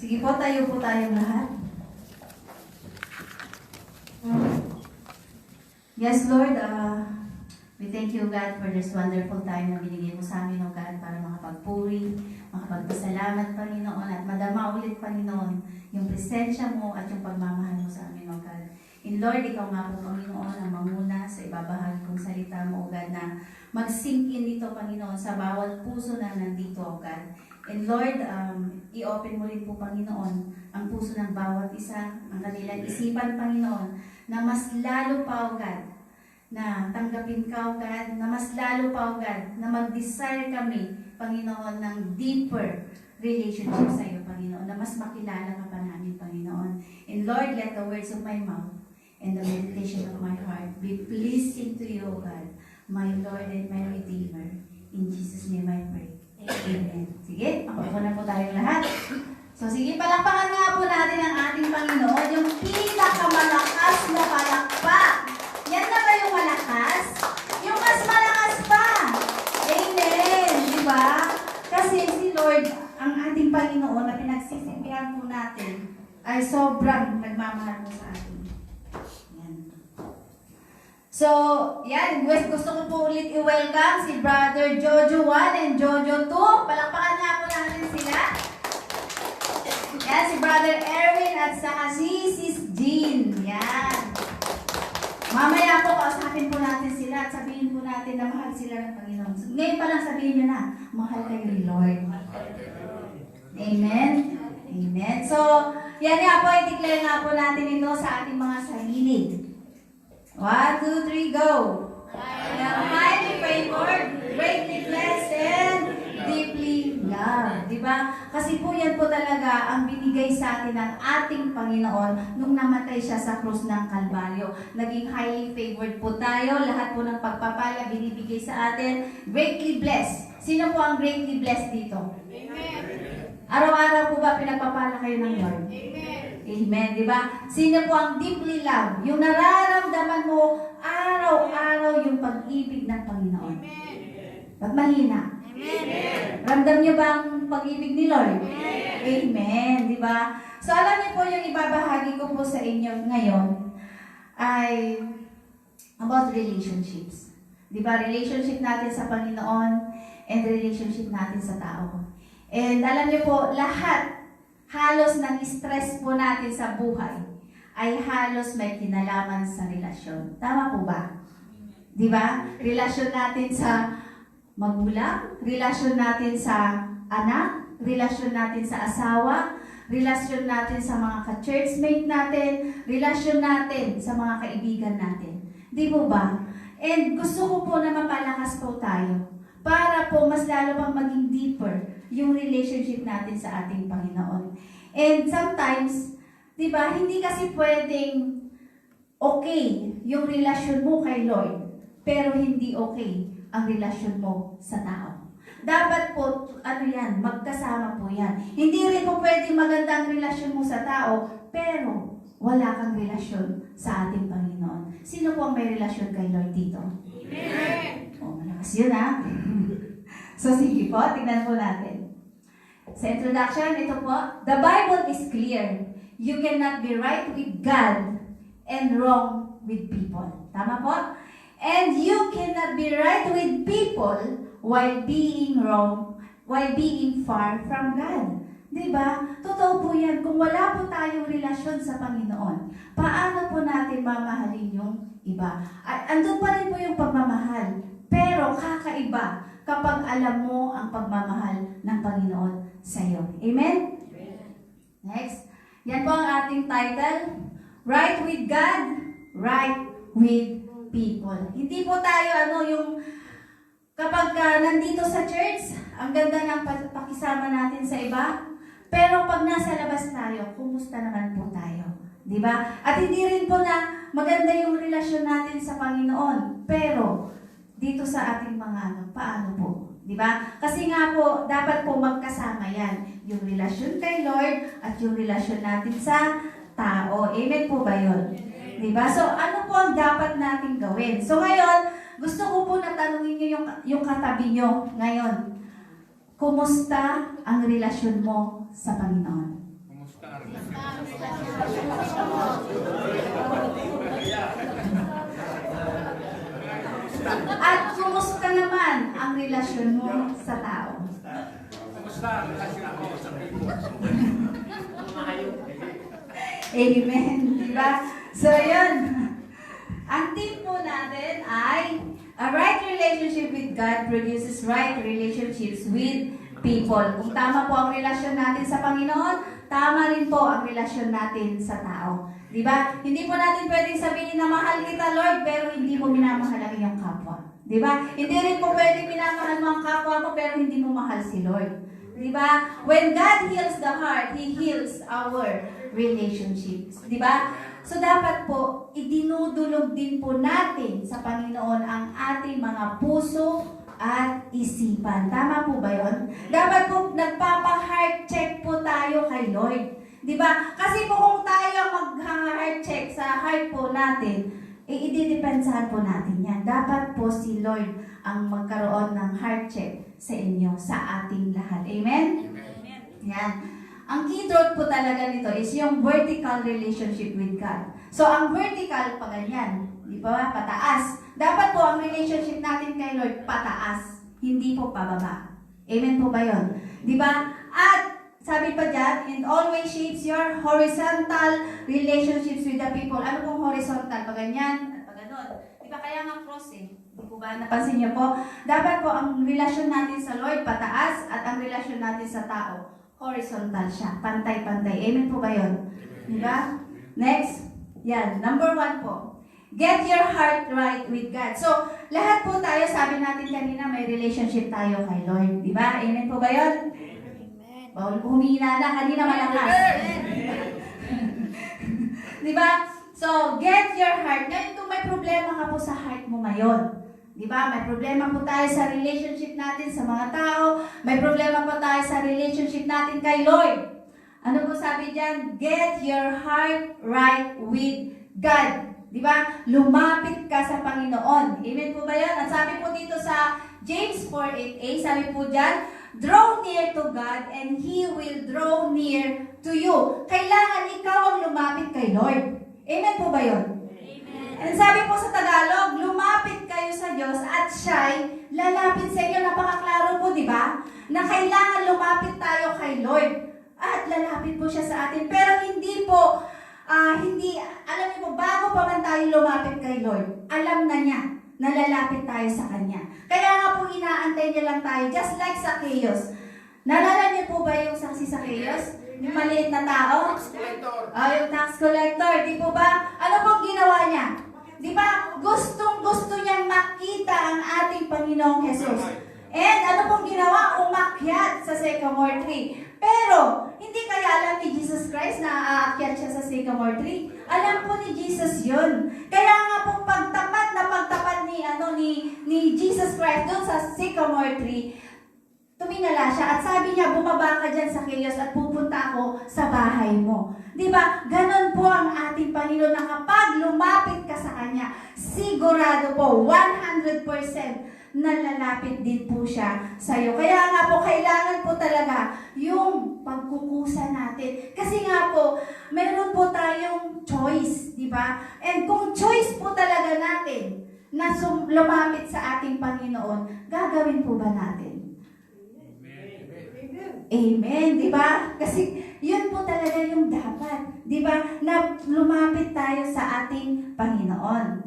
Sige po, tayo po tayong lahat. Yes, Lord, we thank you, God, for this wonderful time na binigay mo sa amin, O God, para makapagpuri, makapagpasalamat, Panginoon, at madama ulit, Panginoon, yung presensya mo at yung pagmamahal mo sa amin, O God. And Lord, ikaw nga po, Panginoon, ang manguna sa ibabahagi kong salita mo, O God, na mag-sink in dito, Panginoon, sa bawat puso na nandito, O God. And Lord, i-open mo rin po, Panginoon, ang puso ng bawat isa, ang kanilang isipan, Panginoon, na mas lalo pa, O God, na tanggapin ka, O God, na mas lalo pa, O God, na mag-desire kami, Panginoon, ng deeper relationship sa iyo, Panginoon, na mas makilala ka pa namin, Panginoon. And Lord, let the words of my mouth and the meditation of my heart be pleasing to you, O God, my Lord and my Redeemer. In Jesus' name I pray. Amen. Sige, makuha na po tayong lahat. So sige, palakpakan nga po natin ang ating Panginoon, yung pinakamalakas na palakpak. Yan na ba yung malakas? Yung mas malakas pa. Amen. Di ba? Kasi si Lord, ang ating Panginoon na pinagsisipihan po natin, ay sobrang nagmamahal po sa atin. Yan. So, yan. Gusto ko po ulit i-welcome si Brother Jojo 1 and Jojo 2. Palakpakan nga po natin sila. Yan, si Brother Erwin at saka si Sis Jean. Yan. Mamaya po, kausapin po natin sila at sabihin po natin na mahal sila ng Panginoon. So, ngayon pa lang sabihin nyo na, mahal kayo ni Lord. Amen? Amen. So, yan nga po, i-declare nga po natin ito sa ating mga sarili. 1, 2, 3, go! I am highly favored, greatly blessed, and deeply loved. Diba? Kasi po yan po talaga ang binigay sa atin ng ating Panginoon nung namatay siya sa krus ng Kalbaryo. Naging highly favored po tayo. Lahat po ng pagpapala binibigay sa atin. Greatly blessed. Sino po ang greatly blessed dito? Amen. Araw-araw po ba pinagpapala kayo ng Lord? Amen. Amen, di ba? Sino po ang deeply loved? Yung nararamdaman mo araw-araw yung pag-ibig ng Panginoon. Amen. Ba't mahina? Amen. Ramdam niyo ba ang pag-ibig ni Lord? Amen. Amen, di ba? So alam niyo po yung ibabahagi ko po sa inyo ngayon ay about relationships. Di ba? Relationship natin sa Panginoon and relationship natin sa tao. And alam niyo po, halos ng stress po natin sa buhay ay halos may kinalaman sa relasyon. Tama po ba? Di ba? Relasyon natin sa magulang, relasyon natin sa anak, relasyon natin sa asawa, relasyon natin sa mga ka-churchmate natin, relasyon natin sa mga kaibigan natin. Di po ba? And gusto ko po na mapalakas po tayo para po mas lalo pang maging deeper yung relationship natin sa ating Panginoon. And sometimes, di ba, hindi kasi pwedeng okay yung relasyon mo kay Lord, pero hindi okay ang relasyon mo sa tao. Dapat po, magkasama po yan. Hindi rin po pwedeng maganda ang relasyon mo sa tao, pero wala kang relasyon sa ating Panginoon. Sino po ang may relasyon kay Lord dito? Amen. Malakas yun ha. So sige po, tingnan po natin. Sa introduction, ito po, the Bible is clear. You cannot be right with God and wrong with people. Tama po? And you cannot be right with people while being wrong, while being far from God. Diba? Totoo po yan. Kung wala po tayong relasyon sa Panginoon, paano po natin mamahalin yung iba? Andun pa rin po yung pagmamahal. Pero kakaiba kapag alam mo ang pagmamahal ng Panginoon sa iyo. Amen? Next. Yan po ang ating title. Right with God, right with people. Hindi po tayo yung kapag nandito sa church, ang ganda ng pakisama natin sa iba. Pero pag nasa labas tayo, kumusta naman po tayo? Di ba? At hindi rin po na maganda yung relasyon natin sa Panginoon. Pero dito sa ating mga paano po? Di ba? Kasi nga po, dapat po magkasama yan. Yung relasyon kay Lord at yung relasyon natin sa tao. Amen po ba yun? Diba? So, ano po ang dapat natin gawin? So, ngayon, gusto ko po na tanungin niyo yung katabi niyo ngayon. Kumusta ang relasyon mo sa Panginoon? At kumusta naman ang relasyon mo sa tao? Kumusta ang relasyon mo sa people? Amen. Diba? So, yun. Ang team po natin ay a right relationship with God produces right relationships with people. Kung tama po ang relasyon natin sa Panginoon, tama rin po ang relasyon natin sa tao. Diba? Hindi po natin pwedeng sabihin na mahal kita, Lord, pero hindi mo minamahal ang iyong kapwa. Diba? Hindi rin po pwedeng minamahal mo ang kapwa mo, pero hindi mo mahal si Lord. Diba? When God heals the heart, He heals our relationships. Diba? So dapat po, idinudulog din po natin sa Panginoon ang ating mga puso at isipan. Tama po ba yun? Dapat po nagpapa-heart check po tayo kay Lord. Diba? Kasi po kung tayo mag-heart check sa heart po natin, ididepensahan po natin yan. Dapat po si Lord ang magkaroon ng heart check sa inyo, sa ating lahat. Amen? Yan. Ang key truth po talaga nito is yung vertical relationship with God. So, ang vertical pa ganyan. Di ba? Pataas. Dapat po ang relationship natin kay Lord pataas. Hindi po pababa. Amen po ba yun? Di ba? At sabi pa dyan, in all ways shapes your horizontal relationships with the people. Ano pong horizontal? Pag ganyan, pag ganon. Di ba kaya nga cross eh? Di po ba? Napansin niyo po? Dapat po ang relasyon natin sa Lord pataas at ang relasyon natin sa tao horizontal siya. Pantay-pantay. Amen po ba yun? Di ba? Next. Yan. Number 1 po. Get your heart right with God. So, lahat po tayo, sabi natin kanina, may relationship tayo kay Lord. Di ba? Amen po ba yun? Bawal humina na, kanina malakas. Diba? So, get your heart. Ngayon, kung may problema ka po sa heart mo ngayon, diba? May problema po tayo sa relationship natin sa mga tao, may problema po tayo sa relationship natin kay Lord. Ano po sabi dyan? Get your heart right with God. Diba? Lumapit ka sa Panginoon. Amen po ba yan? At sabi po dito sa James 4:8a, sabi po dyan, draw near to God and He will draw near to you. Kailangan ikaw ang lumapit kay Lord. Amen po ba yun? Amen. And sabi po sa Tagalog, lumapit kayo sa Diyos at siya'y lalapit sa inyo. Napakaklaro po, di ba? Na kailangan lumapit tayo kay Lord. At lalapit po siya sa atin. Pero hindi po, alam niyo po, bago pa man tayo lumapit kay Lord, alam na niya na lalapit tayo sa Kanya. Kaya nga po inaantay niya lang tayo, just like Zacchaeus. Nalala niyo po ba yung si Zacchaeus? Yung maliit na tao? Yung tax collector, di po ba? Ano pong ginawa niya? Di ba? Gustong-gusto niyang makita ang ating Panginoong Jesus. And ano pong ginawa? Umakyat sa sycamore tree. Pero, hindi kaya alam ni Jesus Christ na aakyat siya sa sycamore tree? Alam po ni Jesus yun. Kaya nga po pagtapat ni Jesus Christ doon sa sycamore tree, tumingala siya at sabi niya, bumaba ka dyan sa Zacchaeus at pupunta ako sa bahay mo. Diba? Ganon po ang ating Panginoon na kapag lumapit ka sa Kanya, sigurado po, 100% nalalapit din po siya sa iyo. Kaya nga po, kailangan po talaga yung pagkukusa natin. Kasi nga po, meron po tayong choice, di ba? And kung choice po talaga natin na lumapit sa ating Panginoon, gagawin po ba natin? Amen, di ba? Kasi yun po talaga yung dapat, di ba? Na lumapit tayo sa ating Panginoon.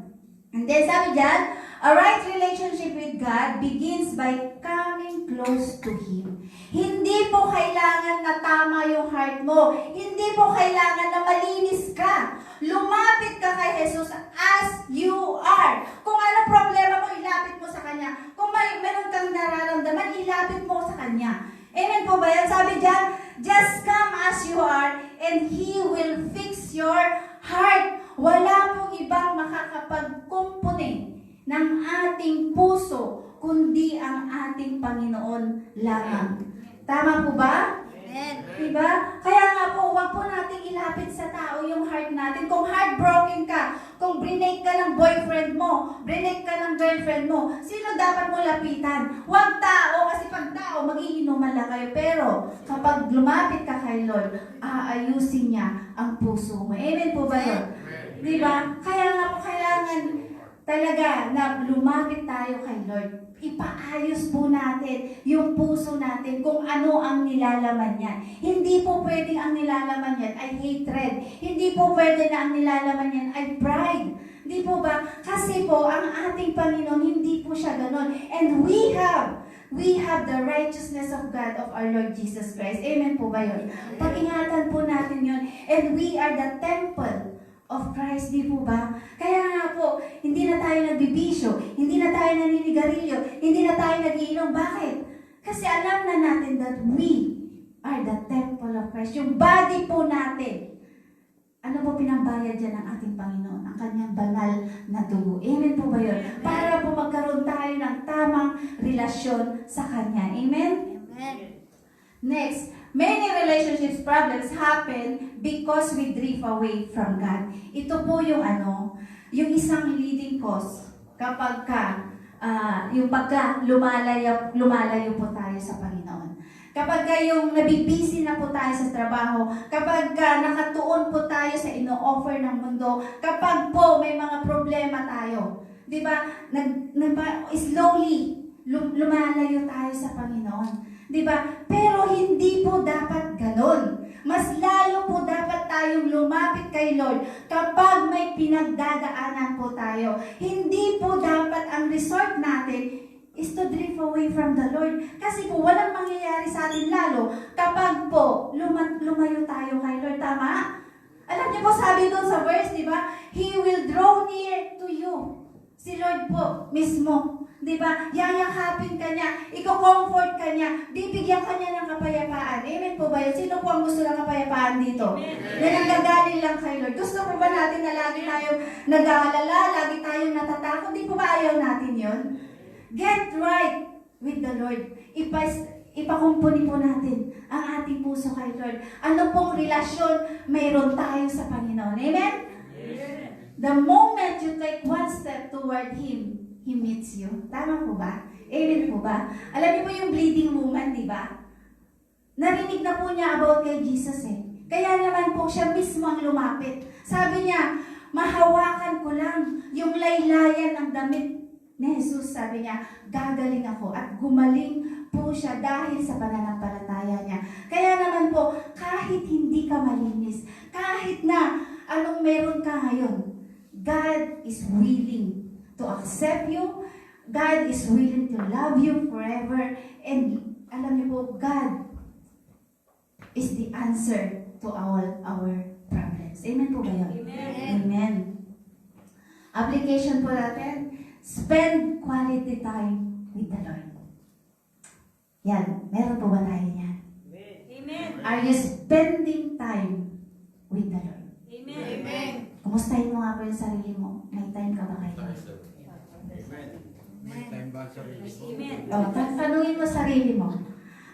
And then sabi dyan, a right relationship with God begins by coming close to Him. Hindi po kailangan na tama yung heart mo. Hindi po kailangan na malinis ka. Lumapit ka kay Jesus as you are. Kung ano problema mo, ilapit mo sa Kanya. Kung meron kang nararamdaman, ilapit mo sa Kanya. Amen po ba yan? Sabi dyan, just come as you are and He will fix your heart. Wala pong ibang makakapagkumpuni ng ating puso, kundi ang ating Panginoon lamang. Tama po ba? Amen. Diba? Kaya nga po, huwag po natin ilapit sa tao yung heart natin. Kung heartbroken ka, kung brinake ka ng boyfriend mo, brinake ka ng girlfriend mo, sino dapat mo lapitan? Huwag tao, kasi pag tao, magiinuman lang kayo. Pero kapag lumapit ka kay Lord, aayusin niya ang puso mo. Amen po ba yun? Diba? Kaya nga po kailangan talaga na lumapit tayo kay Lord. Ipaayos po natin yung puso natin kung ano ang nilalaman yan. Hindi po pwedeng ang nilalaman yan ay hatred. Hindi po pwede na ang nilalaman yan ay pride. Hindi po ba? Kasi po, ang ating Panginoon, hindi po siya ganon. And we have the righteousness of God, of our Lord Jesus Christ. Amen po ba yun? Pag-ingatan po natin yun. And we are the temple of Christ, di po ba? Kaya nga po, hindi na tayo nagbibisyo, hindi na tayo naninigarilyo, hindi na tayo nagiinom. Bakit? Kasi alam na natin that we are the temple of Christ. Yung body po natin. Ano po pinambayad dyan ng ating Panginoon? Ang kanyang banal na dugo. Amen po ba yun? Para po magkaroon tayo ng tamang relasyon sa Kanya. Amen? Amen. Next, many relationships problems happen because we drift away from God. Ito po yung yung isang leading cause kapag yung pagka lumalayo po tayo sa Panginoon. Kapag yung nabibisi na po tayo sa trabaho, kapag nakatuon po tayo sa ino-offer ng mundo, kapag po may mga problema tayo, di ba, slowly lumalayo tayo sa Panginoon. Di ba? Pero hindi po dapat ganon. Mas lalo po dapat tayong lumapit kay Lord kapag may pinagdadaanan po tayo. Hindi po dapat ang resort natin is to drift away from the Lord. Kasi po, walang mangyayari sa atin lalo kapag po lumayo tayo kay Lord. Tama? Alam niyo po, sabi doon sa verse, di ba? He will draw near to you. Si Lord po mismo. Di ba? Yayakapin ka niya, i-comfort ka niya, bibigyan ka niya ng kapayapaan. Amen po ba yun? Sino po ang gusto ng kapayapaan dito? Na nanggagaling lang kay Lord. Gusto po ba natin na lagi tayong nag-aalala, lagi tayong natatakot? Di po ba ayaw natin yun? Get right with the Lord. Ipakumpuni po natin ang ating puso kay Lord. Ano pong relasyon mayroon tayo sa Panginoon? Amen? The moment you take one step toward Him, He meets you. Tama po ba? Amen po ba? Alam niyo po yung bleeding woman, di ba? Narinig na po niya about kay Jesus eh. Kaya naman po siya mismo ang lumapit. Sabi niya, mahawakan ko lang yung laylayan ng damit ni Jesus. Sabi niya, gagaling ako. At gumaling po siya dahil sa pananampalataya niya. Kaya naman po, kahit hindi ka malinis, kahit na anong meron ka ngayon, God is willing to accept you. God is willing to love you forever. And alam niyo po, God is the answer to all our problems. Amen po ba yun? Amen. Amen. Application po natin, spend quality time with the Lord. Yan, meron po ba tayo yan? Amen. Are you spending time with the Lord? Amen. Amen. Kumustahin mo nga po yung sarili mo. May time ka ba kay Lord? May time ba sa rin? Amen. Tanungin mo sarili mo,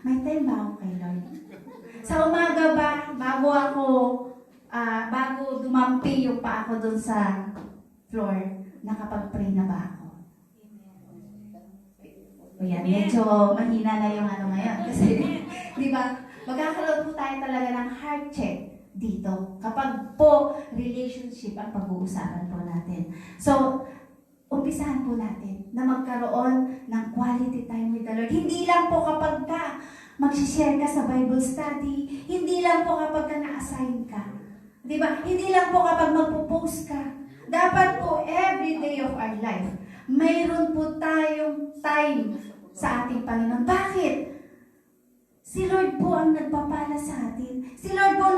may time ba ako kay Lord? Sa umaga ba, bago dumampi yung pa ako dun sa floor, nakapag-pray na ba ako? O yan, medyo mahina na yung ngayon. Kasi, di ba, magkakaroon po tayo talaga ng heart check dito. Kapag po relationship ang pag-uusapan po natin. So, umpisahan po natin na magkaroon ng quality time with the Lord. Hindi lang po kapag ka mag-share ka sa Bible study, hindi lang po kapag ka na-assign ka. Di ba? Hindi lang po kapag magpo-post ka. Dapat po every day of our life, mayroon po tayong time sa ating Panginoon. Bakit? Si Lord po ang nagpapala sa atin. Si Lord po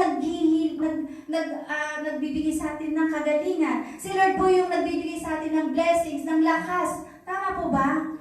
nagbibigay sa atin ng kagalingan. Si Lord po yung nagbibigay sa atin ng blessings, ng lakas. Tama po ba?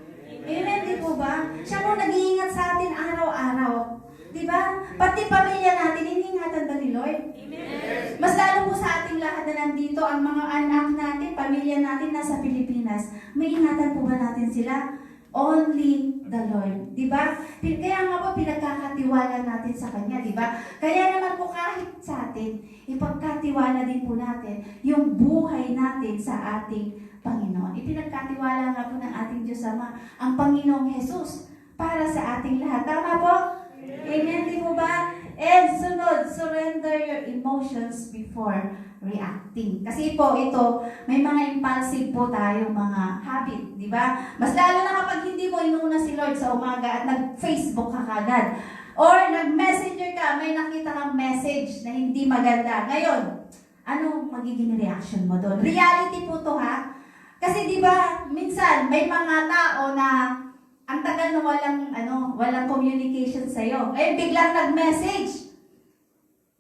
Amen, di po ba? Siya po nag-iingat sa atin araw-araw. Di ba? Pati pamilya natin, iniingatan ba ni Lord? Amen. Mas lalo po sa ating lahat na nandito, ang mga anak natin, pamilya natin nasa Pilipinas, may ingatan po ba natin sila? Only the Lord. Di ba? Kaya nga po pinagkakatiwala natin sa Kanya, di ba? Kaya naman po kahit sa atin, ipagkatiwala din po natin yung buhay natin sa ating Panginoon. Ipinagkatiwala nga po ng ating Diyos Ama, ang Panginoong Jesus, para sa ating lahat. Tama po? Amen, di po ba? And sunod, surrender your emotions before reacting. Kasi po ito, may mga impulsive po tayong mga habit, di ba? Mas lalo na kapag hindi mo inuuna si Lord sa umaga at nag-Facebook ka kagad. Or nag-messenger ka, may nakita kang message na hindi maganda. Ngayon, ano magiging reaction mo doon? Reality po to ha. Kasi di ba, minsan may mga tao na ang tagal na walang communication sa iyo. Ngayon biglang nag-message.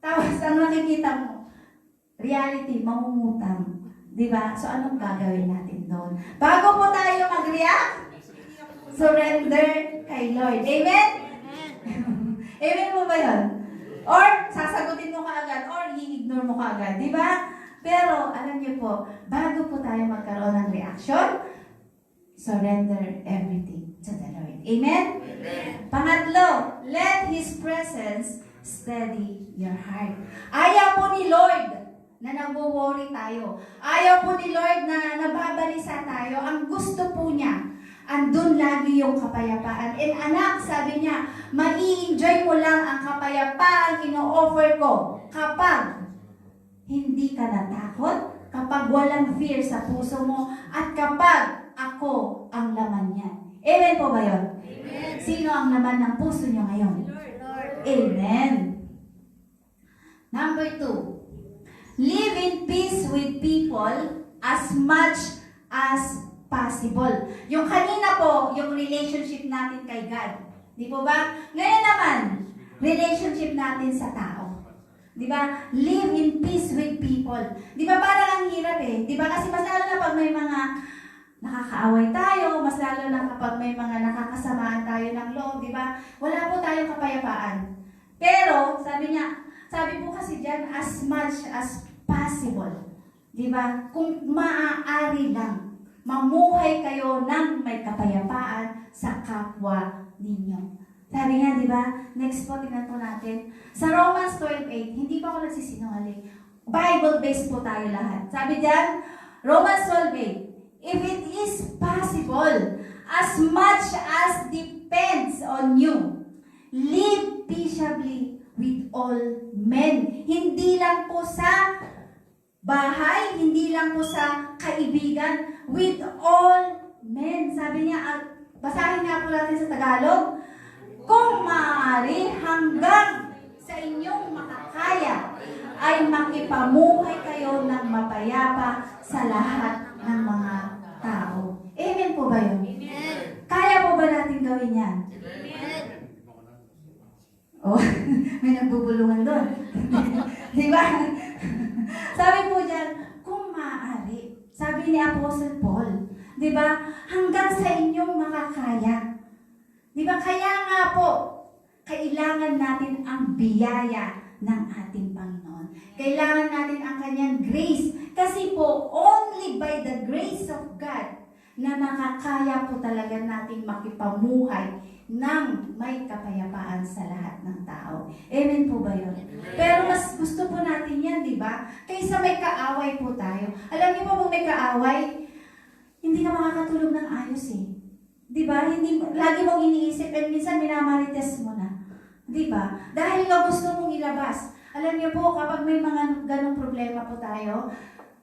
Tapos ang nakikita mo, reality, mangungutang. Di ba? So anong gagawin natin doon? Bago po tayo mag-react, surrender kay Lord. Amen? Amen mo ba yun? Or sasagutin mo kaagad, or i-ignore mo kaagad. Di ba? Pero alam niyo po, bago po tayo magkaroon ng reaction, surrender everything to the Lord. Amen? Amen. Pangatlo, let His presence steady your heart. Ayaw po ni Lord na nagwo-worry tayo. Ayaw po ni Lord na nababalisa tayo. Ang gusto po niya, andun lagi yung kapayapaan. And anak, sabi niya, mai-enjoy mo lang ang kapayapaan ino-offer ko kapag hindi ka natakot, kapag walang fear sa puso mo, at kapag ako ang laman niya. Amen po ba yun? Amen. Sino ang laman ng puso niyo ngayon? Lord. Amen. Number 2, live in peace with people as much as possible. Yung kanina po, yung relationship natin kay God. Di po ba? Ngayon naman, relationship natin sa tao. Di ba? Live in peace with people. Di ba parang ang hirap eh? Di ba? Kasi mas lalo na pag may mga nakakaaway tayo, mas lalo na kapag may mga nakakasamaan tayo ng loob, di ba? Wala po tayong kapayapaan. Pero, sabi po kasi dyan, as much as possible. Di ba? Kung maaari lang, mamuhay kayo ng may kapayapaan sa kapwa ninyo. Sabi nga, di ba? Next po, tingnan po natin. Sa Romans 12:8, hindi pa ako nagsisinungaling. Bible-based po tayo lahat. Sabi dyan, Romans 12:8, if it is possible, as much as depends on you, live peaceably with all men. Hindi lang po sa bahay, hindi lang po sa kaibigan, with all men. Sabi niya, basahin nga po natin sa Tagalog, kung maaari hanggang sa inyong makakaya ay makipamuhay kayo ng mapayapa sa lahat ng mga tao. Amen po ba yun? Amen. Kaya po ba natin gawin yan? Amen. Oh, may nagbubulungan doon. Di ba? Sabi po dyan, kung maaari, sabi ni Apostle Paul, di ba, hanggang sa inyong makakaya. Di ba, kaya nga po, kailangan natin ang biyaya ng ating Panginoon. Kailangan natin ang kanyang grace. Kasi po, only by the grace of God na makakaya po talaga natin makipamuhay ng may kapayapaan sa lahat ng tao. Amen po ba yun? Pero mas gusto po natin yan, di ba? Kaysa may kaaway po tayo. Alam niyo po, kung may kaaway, hindi ka makakatulog ng ayos eh. Di ba? Hindi, lagi mong iniisip at minsan minamarites mo na. Di ba? Dahil nga gusto mong ilabas. Alam niyo po, kapag may mga ganong problema po tayo,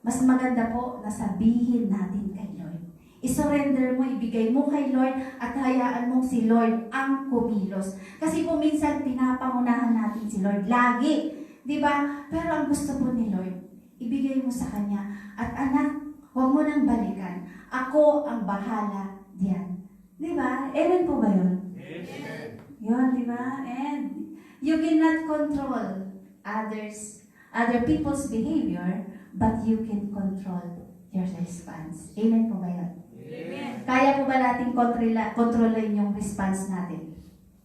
mas maganda po na sabihin natin kay Lord. I-surrender mo, ibigay mo kay Lord at hayaan mong si Lord ang kumilos. Kasi po minsan pinapangunahan natin si Lord lagi. Di ba? Pero ang gusto po ni Lord, ibigay mo sa Kanya. At anak, huwag mo nang balikan. Ako ang bahala diyan. Di ba? Amen po ba yun? Amen. Yun, di ba? And you cannot control other people's behavior, but you can control your response. Amen po ba yun? Amen. Kaya po ba natin kontrolin yung response natin?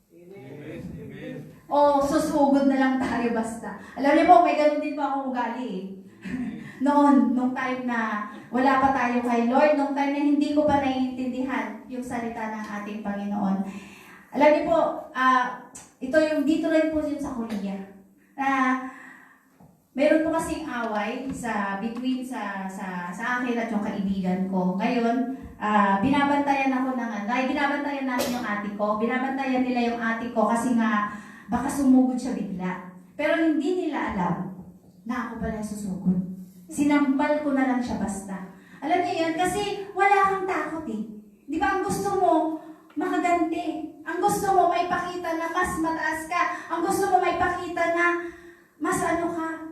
Amen. Amen. O susugod na lang tayo basta? Alam niyo po, may ganun din po akong ugali eh. Nung time na wala pa tayo kay Lord, nung time na hindi ko pa naiintindihan yung salita ng ating Panginoon. Alam niyo po, ito yung dito rin po yun sa Korea. Meron po kasing away between sa akin at yung kaibigan ko. Ngayon, binabantayan ako ng binabantayan namin yung ate ko. Binabantayan nila yung ate ko kasi nga baka sumugod siya bigla. Pero hindi nila alam na ako pala susugod. Sinampal ko na lang siya basta. Alam niyo yun? Kasi wala kang takot eh. Di ba ang gusto mo, makaganti. Ang gusto mo, may pakita na mas mataas ka. Ang gusto mo, may pakita na mas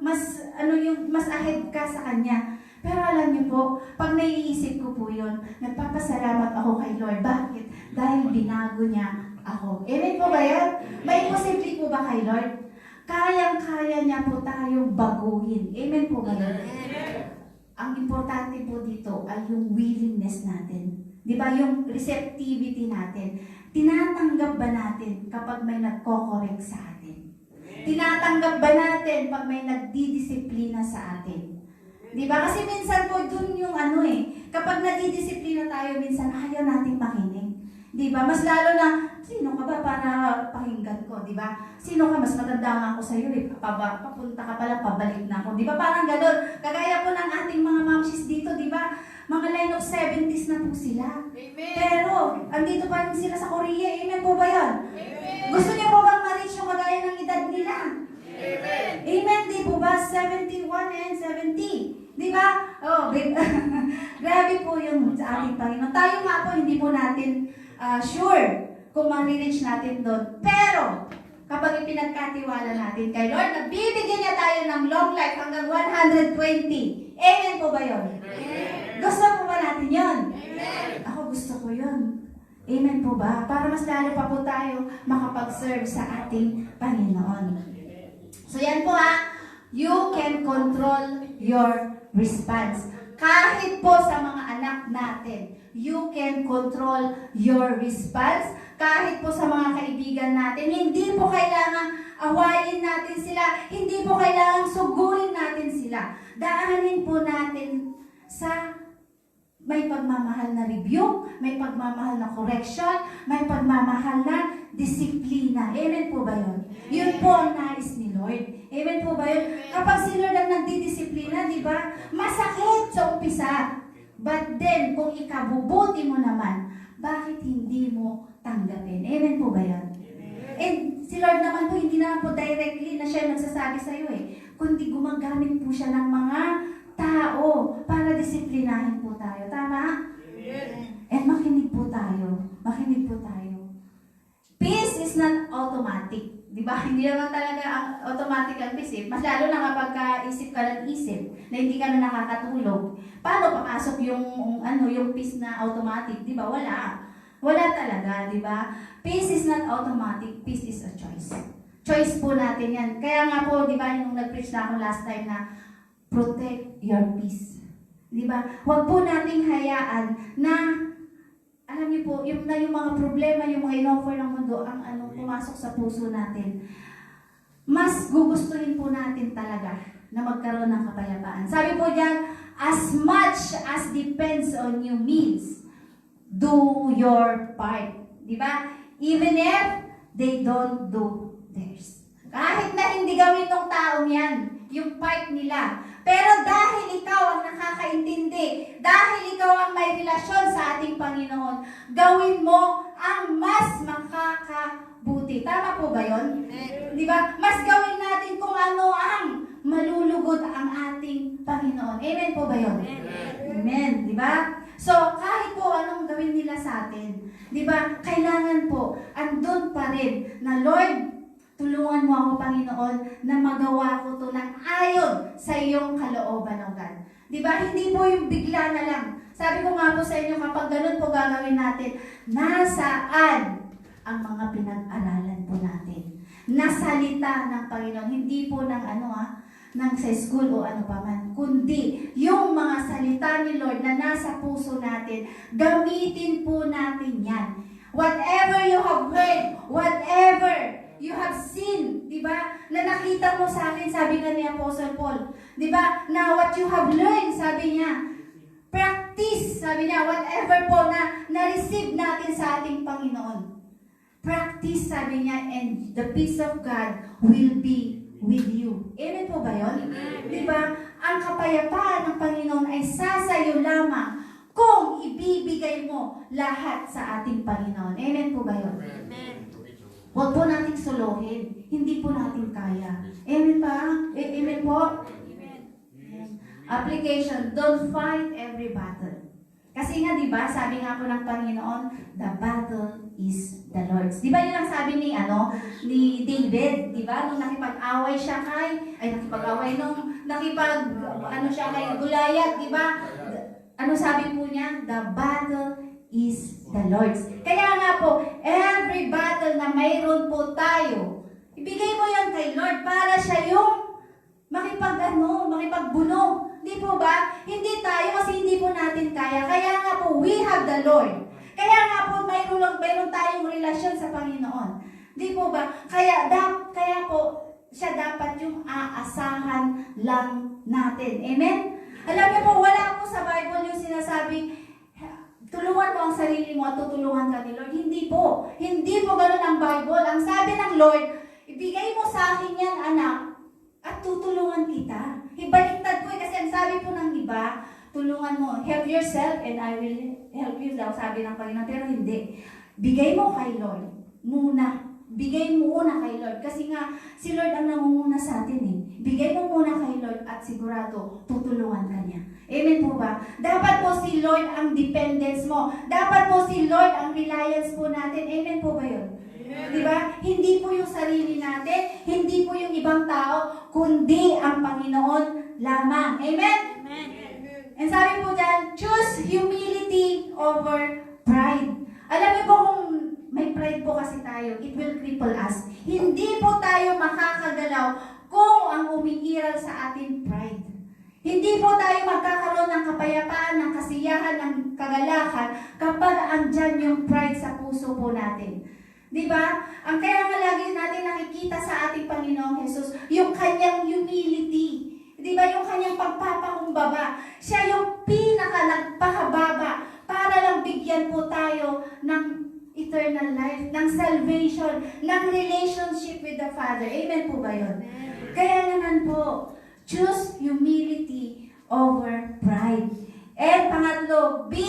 mas ahead ka sa kanya. Pero alam niyo po, pag naiisip ko po yun, nagpapasalamat ako kay Lord. Bakit? Dahil binago niya ako. Amen po ba yan? May posible po ba kay Lord? Kayang-kaya niya po tayong baguhin. Amen po ba yan? Ang importante po dito ay yung willingness natin. Di ba? Yung receptivity natin. Tinatanggap ba natin kapag may nagko-correct sa atin? Tinatanggap ba natin pag may nagdidisiplina sa atin? Di ba? Kasi minsan po dun yung kapag nadidisiplina tayo, minsan ayaw nating makinig. Di ba? Mas lalo na, sino ka ba para pakinggan ko? Di ba? Sino ka? Mas matanda nga ako sa'yo eh. Papunta ka pala, pabalik na ako. Di ba? Parang ganun. Kagaya po ng ating mga mamsis dito, di ba? Mga line of 70s na po sila. Amen. Pero, andito pa rin sila sa Korea. Amen po ba yun? Amen. Gusto niyo po bang ma-reach yung kagaya ng edad nila? Amen. Amen, di po ba? 71 and 70. Di ba? Oh, grabe po yung sa ating Panginoon. Tayo nga po, hindi po natin sure kung ma-reach natin doon. Pero, kapag ipinagkatiwala natin kay Lord, nabibigyan niya tayo ng long life hanggang 120. Amen po ba yun? Amen. Gusto po ba natin yun? Amen. Ako gusto ko yun. Amen po ba? Para mas lalo pa po tayo makapag-serve sa ating Panginoon. So yan po you can control your response. Kahit po sa mga anak natin, you can control your response. Kahit po sa mga kaibigan natin, hindi po kailangan awayin natin sila, hindi po kailangan sugurin natin sila. Daanin po natin sa may pagmamahal na review, may pagmamahal na correction, may pagmamahal na disiplina. Amen po ba yun? Yun po ang nais ni Lord. Amen po ba yun? Kapag si Lord ang nagdidisiplina, di ba? Masakit sa umpisa. But then, kung ikabubuti mo naman, bakit hindi mo tanggapin? Amen po ba yun? And si Lord naman po, hindi naman po directly na siya nagsasabi sa iyo kundi gumagamit po siya ng mga tao para disiplinahin po tayo. Tama? And makinig po tayo. Makinig po tayo. Peace is not automatic. Di ba? Hindi naman talaga ang automatic ang peace. Mas lalo na kapag isip ka ng isip na hindi ka na nakakatulog. Paano papasok yung peace na automatic? Di ba? Wala. Wala talaga, di ba? Peace is not automatic. Peace is a choice. Choice po natin yan. Kaya nga po, di ba, yung nag-preach na ako last time na protect your peace. Di ba? Huwag po nating hayaan na, alam niyo po, yung mga problema, yung mga in-offer ng mundo, ang pumasok sa puso natin. Mas gugustuhin po natin talaga na magkaroon ng kapayapaan. Sabi po diyan, as much as depends on you means, do your part. Di ba? Even if they don't do theirs. Kahit na hindi gawin ng taong yan, yung part nila. Pero dahil ikaw ang nakakaintindi, dahil ikaw ang may relasyon sa ating Panginoon, gawin mo ang mas makakabuti. Tama po ba yun? Di ba? Mas gawin natin kung ano ang malulugod ang ating Panginoon. Amen po ba yun? Amen. Di ba? So, kahit po anong gawin nila sa atin, di ba, kailangan po, andun pa rin na Lord, tulungan mo ako, Panginoon, na magawa ko to ng ayon sa iyong kalooban, O God. Di ba, hindi po yung bigla na lang. Sabi ko nga po sa inyo, kapag ganun po gagawin natin, nasaan ang mga pinag-aralan po natin? Nasalita ng Panginoon, hindi po ng ng sa school o ano pa man, kundi yung mga salita ni Lord na nasa puso natin, gamitin po natin yan. Whatever you have heard, whatever you have seen, di ba? Na nakita mo sa akin, sabi nga ni Apostle Paul, di ba? Na what you have learned, sabi niya, practice, sabi niya, whatever po na na-receive natin sa ating Panginoon. Practice, sabi niya, and the peace of God will be with you. Amen po ba yun? Di ba? Ang kapayapaan ng Panginoon ay sasayo lamang kung ibibigay mo lahat sa ating Panginoon. Amen po ba yun? Huwag po nating suluhin. Hindi po natin kaya. Amen ba? Amen po? Amen. Application, don't fight every battle. Kasi nga, di ba, sabi nga po ng Panginoon, the battle is the Lord's. Di ba yun ang sabi ni David, di ba? Nung nakipag-away siya siya kay Goliath, di ba? Ano sabi po niya? The battle is the Lord's. Kaya nga po, every battle na mayroon po tayo, ibigay mo yan kay Lord para siya yung makipagbuno. Di po ba? Hindi tayo kasi hindi po natin kaya. Kaya nga po, we have the Lord. Kaya nga po, mayroon tayong relasyon sa Panginoon. Di po ba? Kaya po, siya dapat yung aasahan lang natin. Amen? Alam niyo po, wala po sa Bible yung sinasabing, tulungan mo ang sarili mo at tutulungan ka ni Lord. Hindi po. Hindi po ganun ang Bible. Ang sabi ng Lord, ibigay mo sa akin yan, anak, at tutulungan kita. Ibaliktad po kasi ang sabi po ng iba, tulungan mo, help yourself and I will help you daw, sabi ng Panginoon. Pero hindi. Bigay mo kay Lord muna. Bigay mo muna kay Lord. Kasi nga, si Lord ang nangunguna sa atin eh. Bigay mo muna kay Lord at sigurado, tutulungan ka niya. Amen po ba? Dapat po si Lord ang dependence mo. Dapat po si Lord ang reliance po natin. Amen po ba yun? Di ba? Hindi po yung sarili natin, hindi po yung ibang tao, kundi ang Panginoon lamang. Amen? Amen. And sabi po dyan, choose humility over pride. Alam niyo po kung may pride po kasi tayo, it will cripple us. Hindi po tayo makakagalaw kung ang umiiral sa ating pride. Hindi po tayo magkakaroon ng kapayapaan, ng kasiyahan, ng kagalakan kapag andyan yung pride sa puso po natin. Diba? Ang kaya nga lagi natin nakikita sa ating Panginoong Jesus, yung kanyang humility. Diba? Yung kanyang pagpapakumbaba. Siya yung nagpakababa para lang bigyan po tayo ng eternal life, ng salvation, ng relationship with the Father. Amen po ba yun? Kaya naman po, choose humility over pride. And pangatlo, be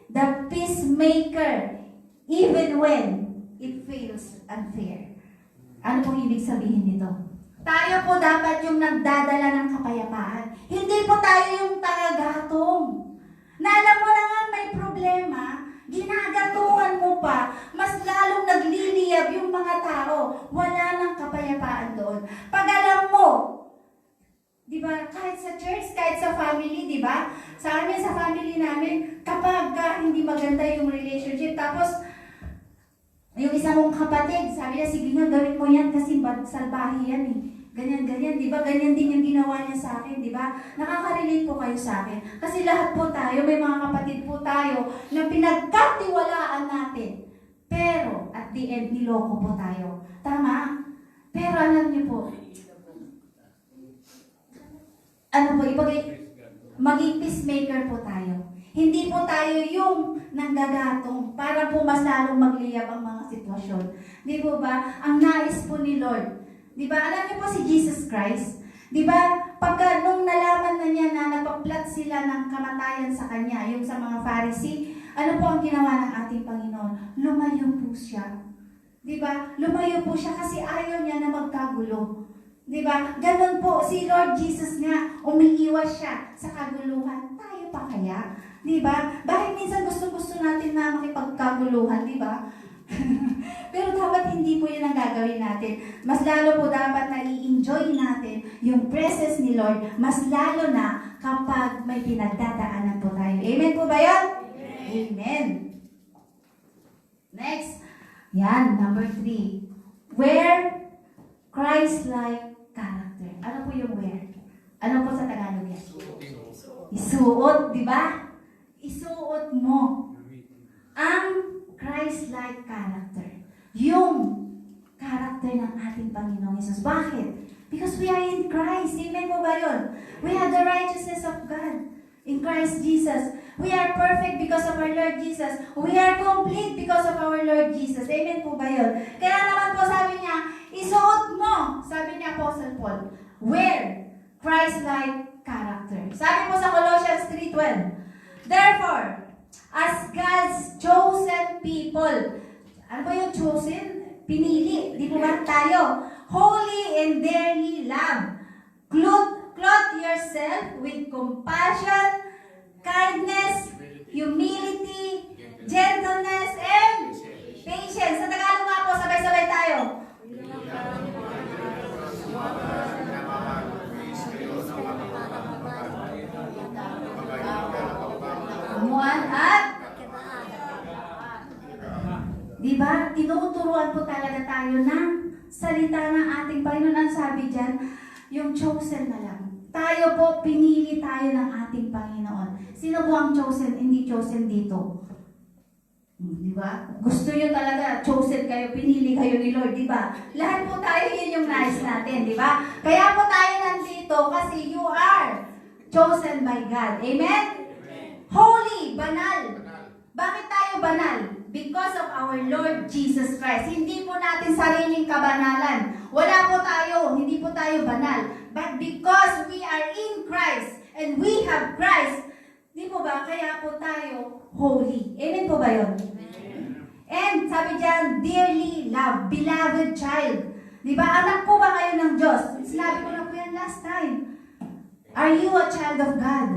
the peacemaker even when it feels unfair. Ano pong ibig sabihin nito? Tayo po dapat yung nagdadala ng kapayapaan. Hindi po tayo yung tagagatong. Na alam mo na nga may problema, ginagatungan mo pa, mas lalong nagliliyab yung mga tao. Wala nang kapayapaan doon. Pag alam mo, di ba, kahit sa church, kahit sa family, di ba? Sa amin, sa family namin, kapag hindi maganda yung relationship, tapos yung isa mong kapatid, sabi niya, sige nga, gawin mo yan kasi salbahe yan eh. Ganyan, di ba? Ganyan din yung ginawa niya sa akin, di ba? Nakaka-relate po kayo sa akin. Kasi lahat po tayo, may mga kapatid po tayo na pinagkatiwalaan natin. Pero, at the end, niloko po tayo. Tama? Pero alam niyo po, maging peacemaker po tayo. Hindi po tayo yung nanggagatong para po mas lalong magliyab ang mga sitwasyon. Di po ba? Ang nais po ni Lord. Di ba? Alam niyo po si Jesus Christ? Di ba? Pagka nung nalaman na niya na napaplat sila ng kamatayan sa kanya, yung sa mga Pharisee, ano po ang ginawa ng ating Panginoon? Lumayo po siya. Di ba? Lumayo po siya kasi ayaw niya na magkagulo. Di ba? Ganun po, si Lord Jesus nga, umiiwas siya sa kaguluhan. Tayo pa kaya? Di ba? Bakit minsan gusto natin na makipagkaguluhan, di ba? Pero dapat hindi po yun ang gagawin natin. Mas lalo po dapat na i-enjoy natin yung presence ni Lord, mas lalo na kapag may pinagdadaanan po tayo. Amen po ba yun? Amen. Amen. Next. Yan, number 3. Wear Christ-like character. Ano po yung wear? Ano po sa Tagalog yan? Isuot, di ba? Isuot mo ang Christ-like character. Yung character ng ating Panginoong Jesus. Bakit? Because we are in Christ. Amen po ba yun? We have the righteousness of God in Christ Jesus. We are perfect because of our Lord Jesus. We are complete because of our Lord Jesus. Amen po ba yun? Kaya naman po sabi niya, isuot mo, sabi niya Apostle Paul, wear Christ-like character. Sabi po sa Colossians 3:12, therefore, as God's chosen people. Ano ba yung chosen? Pinili. Di po ba tayo? Holy and dearly loved. Clothe yourself with compassion, kindness, humility, gentleness, and patience. Sa Tagalog nga po, sabay-sabay tayo. Kamuan at diba? Tinuturuan po talaga tayo ng salita ng ating Panginoon. Ang sabi dyan, yung chosen na lang. Tayo po, pinili tayo ng ating Panginoon. Sino po ang chosen? Hindi chosen dito. Diba? Gusto nyo talaga, chosen kayo, pinili kayo ni Lord, diba? Lahat po tayo, yun yung nais natin, diba? Kaya po tayo nandito kasi you are chosen by God. Amen? Holy, banal. Bakit tayo banal? Because of our Lord Jesus Christ. Hindi po natin sariling kabanalan. Wala po tayo, hindi po tayo banal. But because we are in Christ and we have Christ, di po ba, kaya po tayo holy. Amen po ba yun? And sabi dyan, dearly loved, beloved child. Di ba, anak po ba kayo ng Diyos? Sinabi ko na po yan last time. Are you a child of God?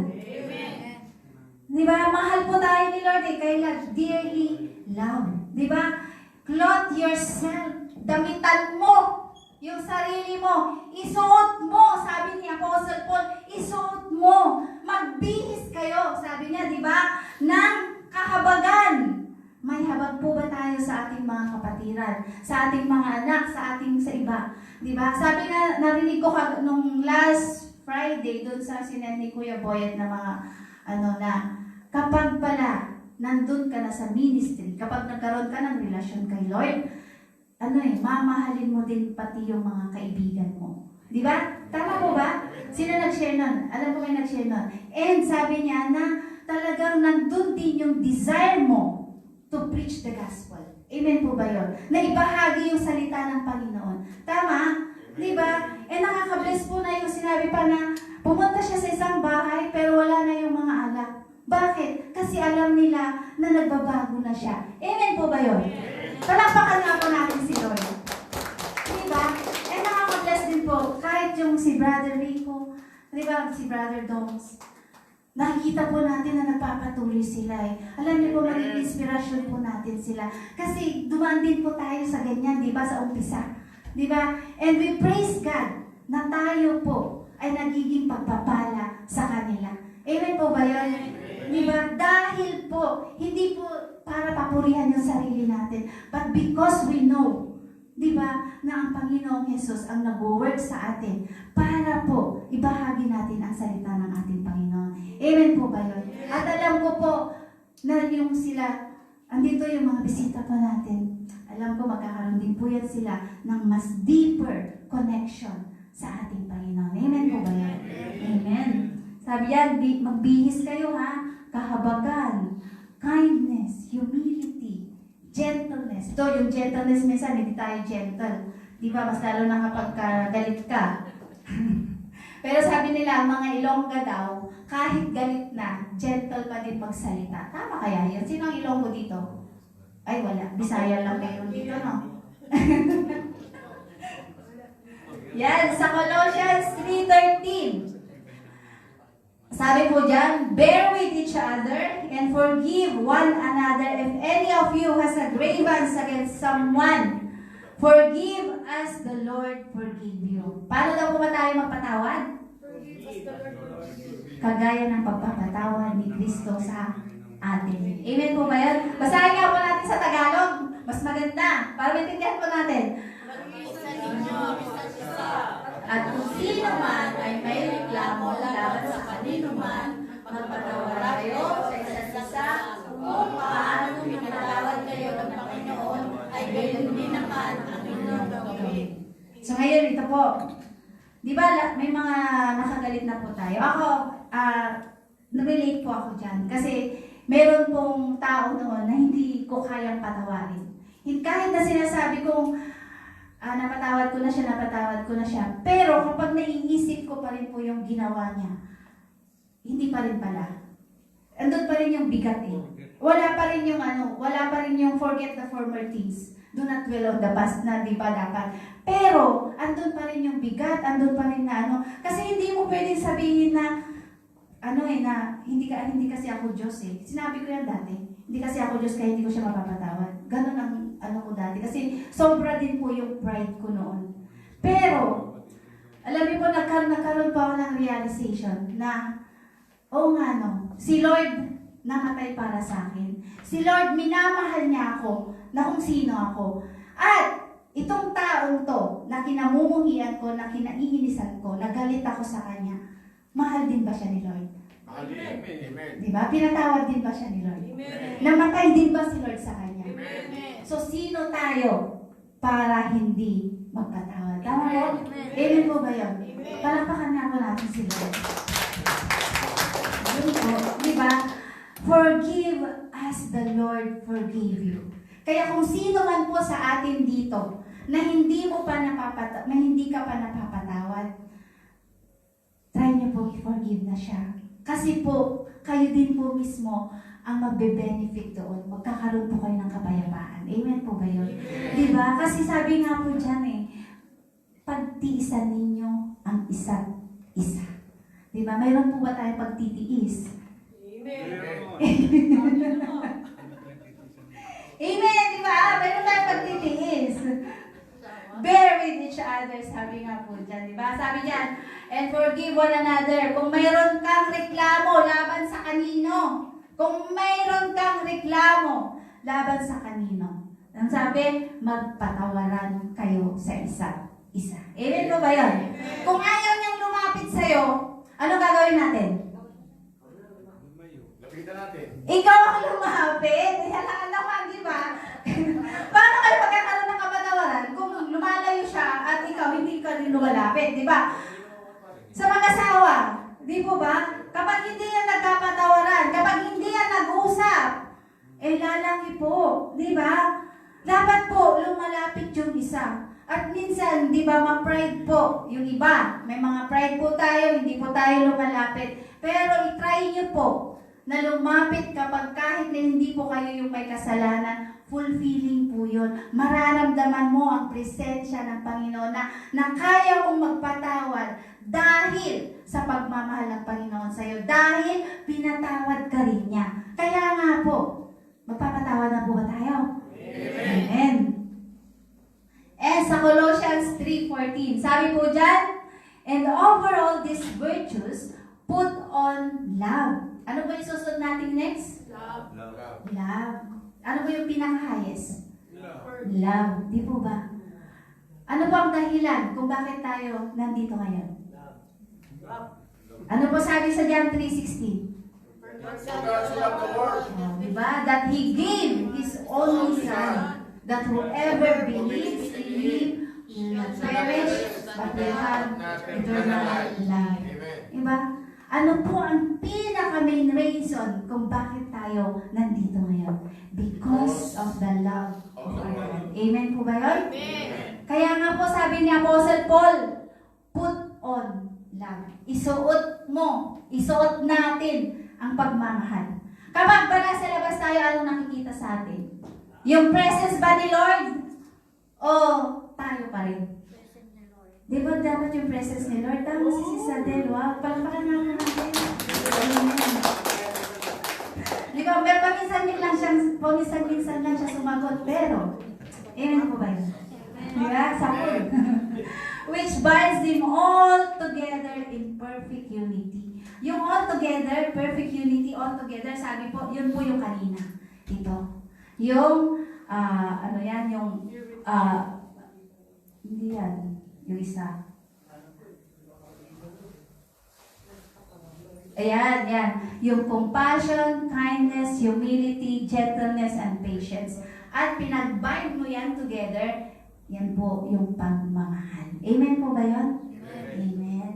Di ba? Mahal po tayo ni Lord eh. Kaya dearly love. Di ba? Clothe yourself. Damitan mo yung sarili mo. Isuot mo. Sabi ni Apostle Paul, isuot mo. Magbihis kayo. Sabi niya, di ba? Ng kahabagan. May habag po ba tayo sa ating mga kapatiran? Sa ating mga anak? Sa iba? Di ba? Sabi nga, narinig ko nung last Friday, doon sa sinan ni Kuya Boyet na mga kapag pala nandun ka na sa ministry, kapag nagkaroon ka ng relasyon kay Lord, mamahalin mo din pati yung mga kaibigan mo. Di ba? Tama po ba? Sino nag-share nun? Alam ko may nag-share nun. And sabi niya na talagang nandun din yung desire mo to preach the gospel. Amen po ba yun? Na ibahagi yung salita ng Panginoon. Tama? Di ba? Nakaka-bless po na yung sinabi pa na pumunta siya sa isang bahay pero wala na yung mga alak. Bakit? Kasi alam nila na nagbabago na siya. Amen po ba yun? Palakpakan nga po natin si Lord. Diba? Nakaka-bless din po. Kahit yung si Brother Rico, diba? Si Brother Doms, nakikita po natin na nagpapatuloy sila eh. Alam niyo po, maging inspirasyon po natin sila. Kasi dumaan din po tayo sa ganyan, diba? Sa umpisa. Diba? And we praise God na tayo po ay nagiging pagpapala sa kanila. Amen po ba yun? Diba? Dahil po, hindi po para papurihan yung sarili natin, but because we know, diba, na ang Panginoong Jesus ang nag-work sa atin para po ibahagi natin ang salita ng ating Panginoon. Amen po ba yun? At alam ko po na yung sila, andito yung mga bisita po natin. Alam ko magkakaroon din po yan sila ng mas deeper connection sa ating Panginoon. Amen po ba yun? Amen. Sabi yan, magbihis kayo ha. Kahabagan, kindness, humility, gentleness. Ito, yung gentleness, minsan hindi tayo gentle. Di ba? Mas lalo na kapag galit ka. Pero sabi nila, ang mga Ilongga daw, kahit galit na, gentle pa din magsalita. Tama kaya yun? Sino ang Ilonggo dito? Ay, wala. Bisaya lang kayo dito, no? Yan, sa Colossians 3:13. Sabi po dyan, bear with each other and forgive one another if any of you has a grievance against someone. Forgive as the Lord forgive you. Paano daw po ba tayo magpatawad? Kagaya ng pagpapatawad ni Kristo sa atin. Amen po ba yan? Basahin nga po natin sa Tagalog. Mas maganda. Para maintindihan po natin. At kung sino man ay may reklamo laban sa kanino man, magpatawad kayo sa isa't isa, kung paano pinatawad kayo ng Panginoon, ay gayon din naman ang inyong gawin. So ngayon, ito po. Di ba, may mga nakagalit na po tayo. Ako, na-relate po ako dyan. Kasi meron pong tao noon na hindi ko kayang patawarin. Kahit na sinasabi kong, napatawad ko na siya. Pero kapag naiisip ko pa rin po yung ginawa niya, hindi pa rin pala. Andun pa rin yung bigat eh. Wala pa rin yung wala pa rin yung forget the former things. Do not dwell on the past na di ba dapat. Pero, andun pa rin yung bigat, andun pa rin na kasi hindi mo pwedeng sabihin na, na hindi kasi ako Diyos eh. Sinabi ko yan dati. Hindi kasi ako Diyos kaya hindi ko siya mapapatawad. Ganun ang ko dati. Kasi sobra din po yung pride ko noon. Pero, alam niyo po, nagkaroon pa ako ng realization na, si Lord namatay para sa akin. Si Lord, minamahal niya ako na kung sino ako. At itong taong to, na kinamumuhian ko, na kinaiinisan ko, nagalit ako sa kanya, mahal din ba siya ni Lord? Amen. Amen. Diba? Pinatawad din ba siya ni Lord? Amen. Namatay din ba si Lord sa kanya? Amen. So, sino tayo para hindi magpatawad? Tama po? Amen. Amen po ba yun? Amen. Palakpakan nga po natin si Lord. Yun po. Diba? Forgive as the Lord forgave you. Kaya kung sino man po sa atin dito na hindi ka pa napapatawad, try niyo po i-forgive na siya. Kasi po, kayo din po mismo ang magbe-benefit doon. Magkakaroon po kayo ng kapayapaan. Amen po ba yun? Diba? Kasi sabi nga po dyan pagtiisan ninyo ang isa't isa. Diba? Mayroon po ba tayong pagtitiis? Amen, di ba? Meron tayong pagtitiis. Bear with each other, sabi nga po dyan, di ba? Sabi dyan, and forgive one another. Kung mayroon kang reklamo laban sa kanino, laban sa kanino, ang sabi, magpatawaran kayo sa isa't isa. Amen po ba yun? Kung ayaw niyang lumapit sa'yo, ano gagawin natin? Lapitan natin. Ikaw ang lumapit. Alam naman, di ba? Paano kayo magkakaroon ng kapatawaran kung lumalayo siya at ikaw hindi ka rin lumalapit, di ba? Sa mag-asawa, di po ba? Kapag hindi yan nagkapatawaran, kapag hindi yan nag-uusap, lalaki po, di ba? Dapat po lumalapit yung isa. At minsan, di ba, ma-pride po yung iba. May mga pride po tayo, hindi po tayo lumalapit. Pero i-try nyo po na lumapit kapag kahit na hindi po kayo yung may kasalanan, fulfilling po yun. Mararamdaman mo ang presensya ng Panginoon na kaya mong magpatawad dahil sa pagmamahal ng Panginoon sa iyo. Dahil pinatawad ka rin niya. Kaya nga po, magpapatawad na po ba tayo? Amen. And sa Colossians 3:14, sabi po dyan, and over all these virtues, put on love. Ano ba yung susunod natin next? Love. Love. Ano ba yung pinaka-highest? Love. Love. Di po ba? Ano po ang dahilan kung bakit tayo nandito ngayon? Ano po sabi sa John 3:16? So love the world. Di ba? That He gave His only Son, that whoever believes in Him will not perish, but will have eternal life. Diba? Ano po ang pinaka-main reason kung bakit tayo nandito ngayon? Because of the love of our Lord. Amen po ba yun? Kaya nga po sabi ni Apostle Paul, put on love. Isuot mo, isuot natin ang pagmamahal. Kapag ba nasa labas tayo, anong nakikita sa atin? Yung presence ba ni Lord? O tayo pa rin? Di ba dapat yung presence ni Lord? Tama si Sister Del, wow. Palakpakan nga po natin. Amen. Di ba? Pero paminsan lang siya sumagot. Pero, amen po ba yun? Di ba? Sapul. Which binds them all together in perfect unity. Yung all together, perfect unity, all together, sabi po, yun po yung kanina. Ito. Yung, hindi yan. Yung isa. Ayan, yan. Yung compassion, kindness, humility, gentleness, and patience. At pinag-bind mo yan together, yan po yung pagmamahal. Amen po ba yun? Amen.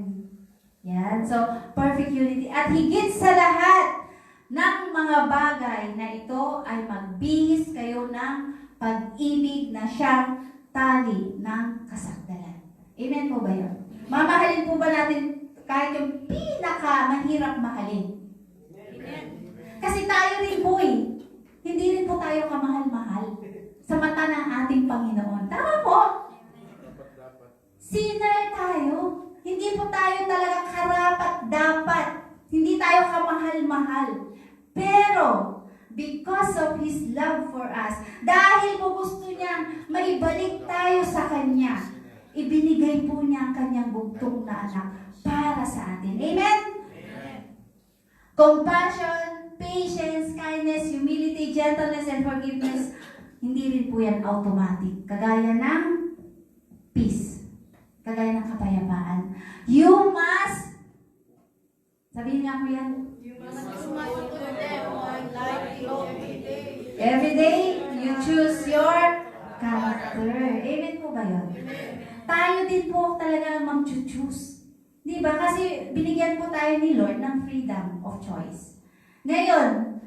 Yan. So, perfect unity. At higit sa lahat ng mga bagay na ito ay magbihis kayo ng pag-ibig na siyang tali ng kasagdalan. Amen po ba yun? Mamahalin po ba natin kahit yung pinaka-mahirap mahalin? Amen. Kasi tayo rin po tayo kamahal-mahal sa mata ng ating Panginoon. Tama po? Dapat. Sinner tayo. Hindi po tayo talaga karapat-dapat. Hindi tayo kamahal-mahal. Pero, because of His love for us, dahil po gusto niyang maibalik tayo sa Kanya, ibinigay po niya ang Kanyang bugtong na anak para sa atin. Amen? Compassion, patience, kindness, humility, gentleness, and forgiveness, hindi rin po yan automatic. Kagaya ng peace. Kagaya ng kapayapaan. You must, sabihin nga po yan, every day, you choose your character. Amen po ba yun? Tayo din po talaga mag-choose. Di ba? Kasi binigyan po tayo ni Lord ng freedom of choice. Ngayon,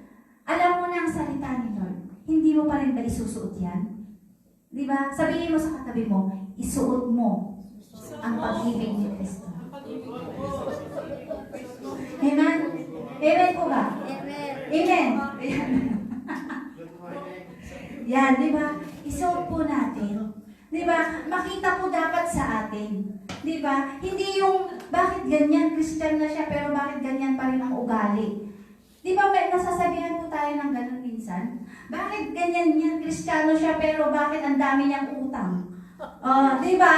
alam mo na ang salita ni Lord. Hindi mo pa rin ba isusuot yan? Di ba? Sabihin mo sa katabi mo, isuot mo ang pag-ibig ni Kristo. Amen? Amen po ba? Amen. Yan, di ba? Isuot po natin. Di ba? Makita po dapat sa atin. Di ba? Hindi yung, bakit ganyan, Christian na siya, pero bakit ganyan pa rin ang ugali? Di ba may nasasabihan po tayo ng ganun minsan? Bakit ganyan yan, Kristiyano siya, pero bakit ang dami niyang utang? Di ba?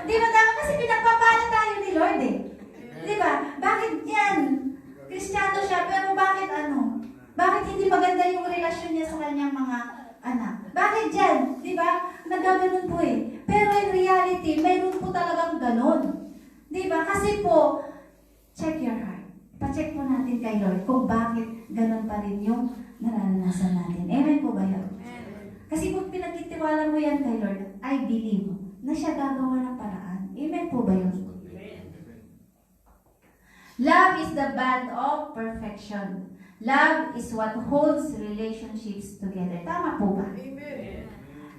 Di ba dapat kasi pinagpapala tayo ni Lord eh. Di ba? Bakit yan? Kristiyano siya, pero bakit ano? Bakit hindi maganda yung relasyon niya sa kanyang mga anak? Bakit dyan? Di ba? Nagaganon po eh. Pero in reality, mayroon po talagang ganon. Di ba? Kasi po, check your heart. Pa-check po natin kay Lord kung bakit ganon pa rin yung naranasan natin. Amen po ba yun? Kasi kung pinagtitiwala mo yan kay Lord, I believe na siya gagawa ng paraan. Amen po ba yun? Love is the band of perfection. Love is what holds relationships together. Tama po ba?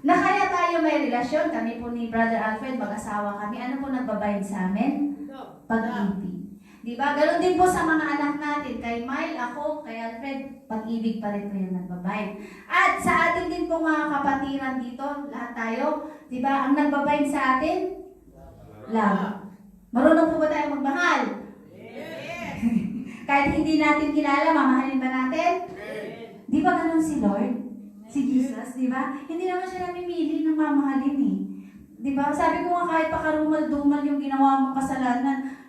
Na kaya tayo may relasyon, kami po ni Brother Alfred, mag-asawa kami, ano po nagbabayad sa amin? Pag-ibig. Diba? Ganon din po sa mga anak natin. Kay Mile, ako, kay Alfred, pag-ibig pa rin po yung nagbabayad. At sa atin din po mga kapatiran dito, lahat tayo, diba? Ang nagbabayad sa atin? Love. Marunong po ba tayo magmahal? Kahit hindi natin kilala, mamahalin ba natin? Di ba ganon si Lord? Si Jesus, di ba? Hindi naman siya namimili ng mamahalin eh. Di ba? Sabi ko nga kahit pakarumal-dumal yung ginawa mong kasalanan,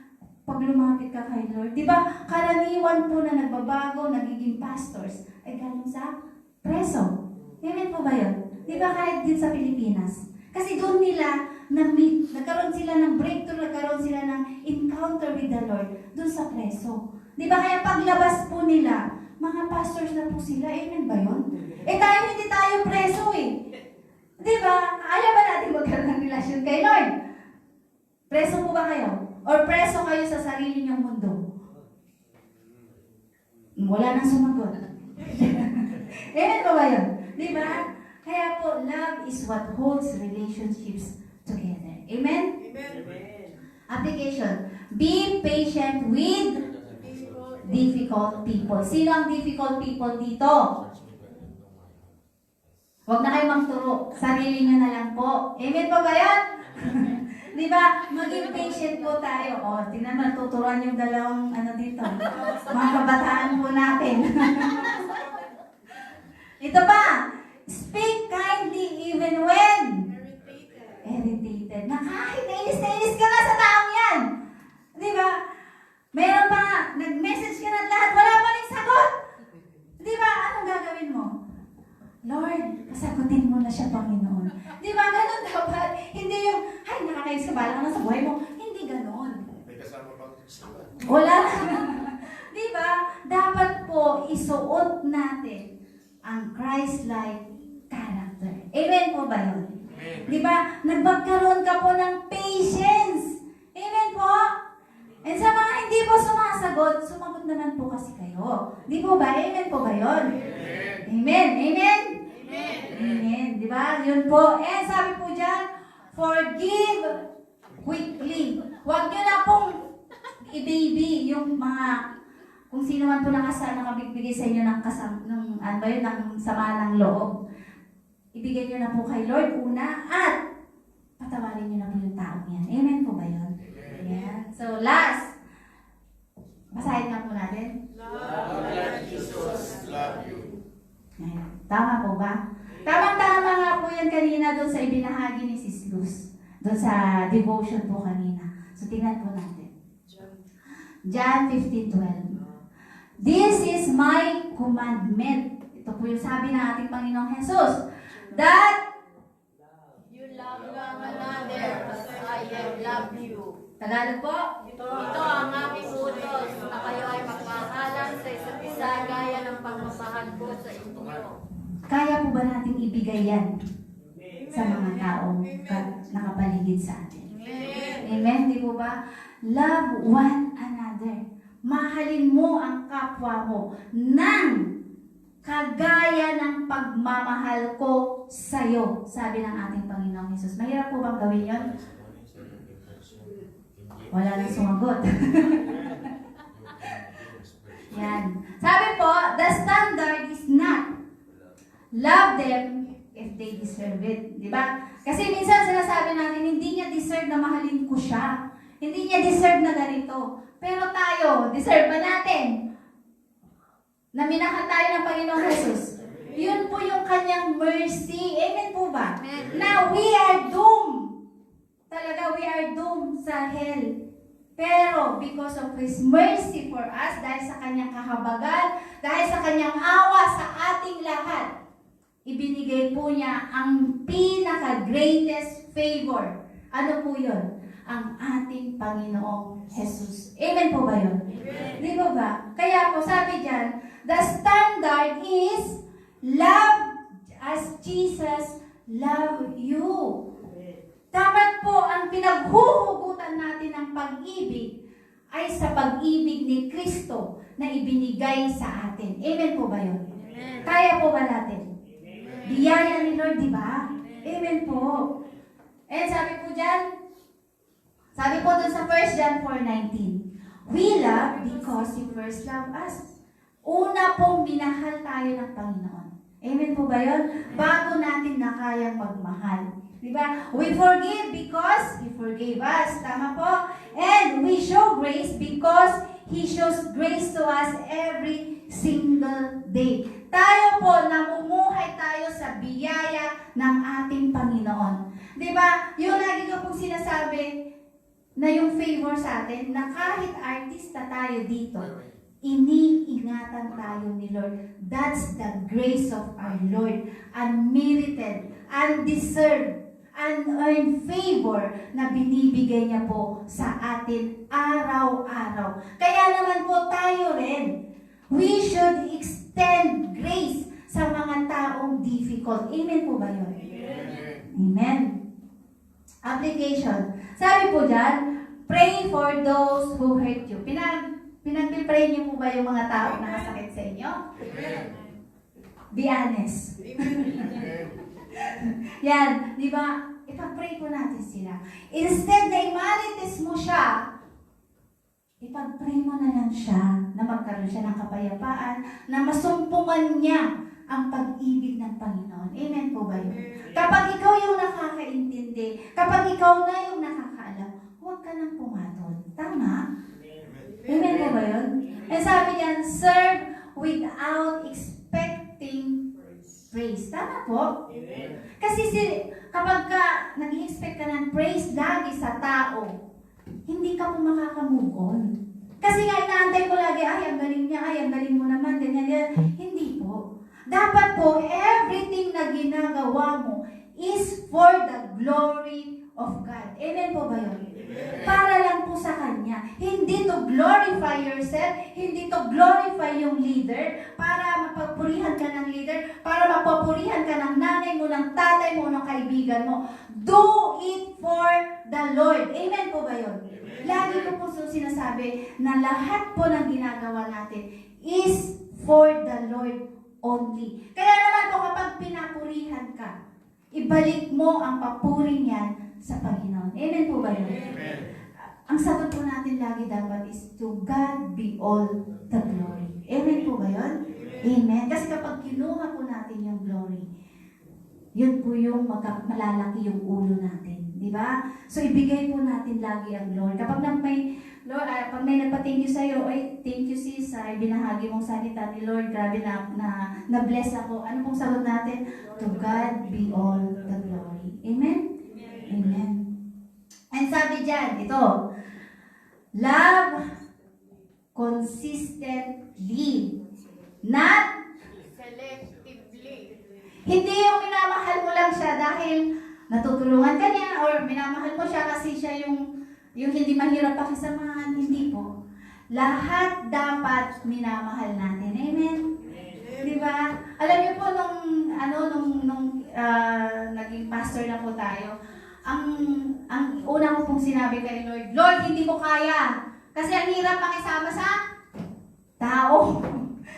pag lumapit ka kay Lord. Di ba? Karaniwan po na nagbabago, nagiging pastors, ay galing sa preso. Amen po ba yun? Di ba kahit din sa Pilipinas? Kasi doon nila na-meet, nagkaroon sila ng breakthrough, nagkaroon sila ng encounter with the Lord doon sa preso. Di ba kaya paglabas po nila, mga pastors na po sila, amen ba yun? Eh tayo hindi tayo preso eh. Di ba? Ayaw ba natin magkaroon ng relasyon kay Lord? Preso po ba kayo? Or preso kayo sa sarili niyong mundo? Wala nang sumagot. Amen ba yun? Di ba? Kaya po, love is what holds relationships together. Amen? Application. Be patient with difficult people. Sino ang difficult people dito? Huwag na kayo magturo. Sarili nyo na lang po. Amen po ba yan? Di ba? Maging patient po tayo. O, tingnan mo, tuturuan yung dalawang ano dito. Mga kabataan po natin. Ito pa. Speak kindly even when irritated. Na kahit nainis ka na sa taong yan. Di ba? Meron pa nga, nag-message ka na lahat, wala pa rin sagot. Di ba? Anong gagawin mo? Lord, pasagutin mo na siya, Panginoon. Di ba? Ganon dapat. Hindi yung, ay, nakakainis ka, bahala ka na sa buhay mo. Hindi ganon. May kasama pang Wala na. Di ba? Dapat po isuot natin ang Christ-like character. Amen po ba yun? Di ba? Nagpagkaroon ka po ng patience. Amen po? And sa mga hindi po sumasagot, sumagot naman po kasi kayo. Di po ba? Amen po ba yun? Amen. Amen? Amen. Di ba? Yun po. And sabi po dyan, forgive quickly. Huwag nyo na pong i-baby yung mga kung sino man po nakabigbigay sa inyo ng ng sama ng loob, ibigay nyo na po kay Lord una at patawarin nyo na po yung taong yan. Amen po ba yun? Ayan. So last, basahin nga po natin. Love Jesus, love you. Ayan. Tama po ba? Tama-tama nga po yan kanina doon sa ibinahagi ni Sis Luz. Doon sa devotion po kanina. So tingnan po natin. John 15:12. This is my commandment. Ito po yung sabi ng ating Panginoong Jesus. That You love one another as I have loved you. Tagalog po. Ito ang aking utos na kayo ay magmamahalan sa isa't isa gaya ng pagmamahal ko sa inyo. Kaya po ba nating ibigay yan sa mga taong nakapaligid sa atin? Amen. Amen, di po ba? Love one another. Mahalin mo ang kapwa mo ng kagaya ng pagmamahal ko sa'yo, sabi ng ating Panginoong Jesus. Mahirap po bang gawin yun? Wala nang sumagot. Yan. Sabi po, the standard is not love them if they deserve it. Di ba? Kasi minsan sinasabi natin, hindi niya deserve na mahalin ko siya. Hindi niya deserve na ganito. Pero tayo, deserve ba natin? Na minahan tayo ng Panginoong Jesus. Yun po yung kanyang mercy. Amen po ba? Na we are doomed. Talaga, we are doomed sa hell. Pero because of His mercy for us, dahil sa kanyang kahabagan, dahil sa kanyang awa sa ating lahat, ibinigay po niya ang pinaka-greatest favor. Ano po yun? Ang ating Panginoong Jesus. Amen po ba yun? Amen. Di ba ba? Kaya po sabi dyan, the standard is love as Jesus loved you. Dapat po ang pinaghuhugutan natin ng pag-ibig ay sa pag-ibig ni Kristo na ibinigay sa atin. Amen po ba yun? Amen. Kaya po ba natin? Biyaya ni Lord, di ba? Amen po. And sabi po dyan, sabi po dun sa 1 John 4:19, we love because He first loved us. Una pong minahal tayo ng Panginoon. Amen po ba yun? Bago natin na kayang magmahal. Diba? We forgive because He forgave us. Tama po? And we show grace because He shows grace to us every single day. Tayo po, namumuhay tayo sa biyaya ng ating Panginoon. Diba? Yung lagi ko pong sinasabi na yung favor sa atin, na kahit artista tayo dito, iniingatan tayo ni Lord. That's the grace of our Lord. Unmerited, undeserved, unearned favor na binibigay niya po sa atin araw-araw. Kaya naman po tayo rin, we should extend grace sa mga taong difficult. Amen po ba yun? Amen. Application. Sabi po dyan, pray for those who hurt you. Pinag-pray niyo po ba yung mga taong nakasakit sa inyo? Be honest. Yan, di ba? Ipag-pray po natin sila. Instead na imarites mo siya, ipag-pray mo na lang siya na magkaroon siya ng kapayapaan, na masumpungan niya ang pag-ibig ng Panginoon. Amen po ba yun? Kapag ikaw yung nakakaintindi, kapag ikaw na yung nakakaalam, huwag ka nang pumatol. Tama? Amen po ba yun? And sabi niyan, serve without expecting praise. Tama po? Kasi kapag ka nag-expect ka ng praise lagi sa tao, hindi ka po makakamove on. Kasi nga inaantay mo lagi, ay, ang galing niya, ay, ang galing mo naman, ganyan, ganyan. Hindi po. Dapat po, everything na ginagawa mo is for the glory of God. Amen po ba yun? Para lang po sa Kanya. Hindi to glorify yourself, hindi to glorify yung leader, para mapapurihan ka ng leader, para mapapurihan ka ng nanay mo, ng tatay mo, ng kaibigan mo. Do it for the Lord. Amen po ba yun? Lagi ko po sinasabi na lahat po ng ginagawa natin is for the Lord only. Kaya naman po kapag pinapurihan ka, ibalik mo ang papuri niyan sa Panginoon. Amen po ba yun? ang sagot po natin lagi dapat is to God be all the glory. Amen po ba yun? Amen. Kasi kapag kinuha po natin yung glory, yun po yung malalaki yung ulo natin. Di ba? So, ibigay po natin lagi ang glory. Kapag pag may nagpa-thank you sa'yo, ay, thank you sis, ay, binahagi mong salita ni Lord, grabe na-bless ako. Ano pong sagot natin? To God be all the glory. Amen? Amen. And sabi dyan, ito, love consistently, not Selectively. hindi yung minamahal mo lang siya dahil natutulungan ka niya or minamahal mo siya kasi siya yung hindi mahirap pakisamahan. Hindi po. Lahat dapat minamahal natin. Amen? Di ba? Alam niyo po nung naging pastor na po tayo, ang una ko pong sinabi kay Lord, Lord, hindi ko kaya. Kasi ang hirap pakisama sa tao.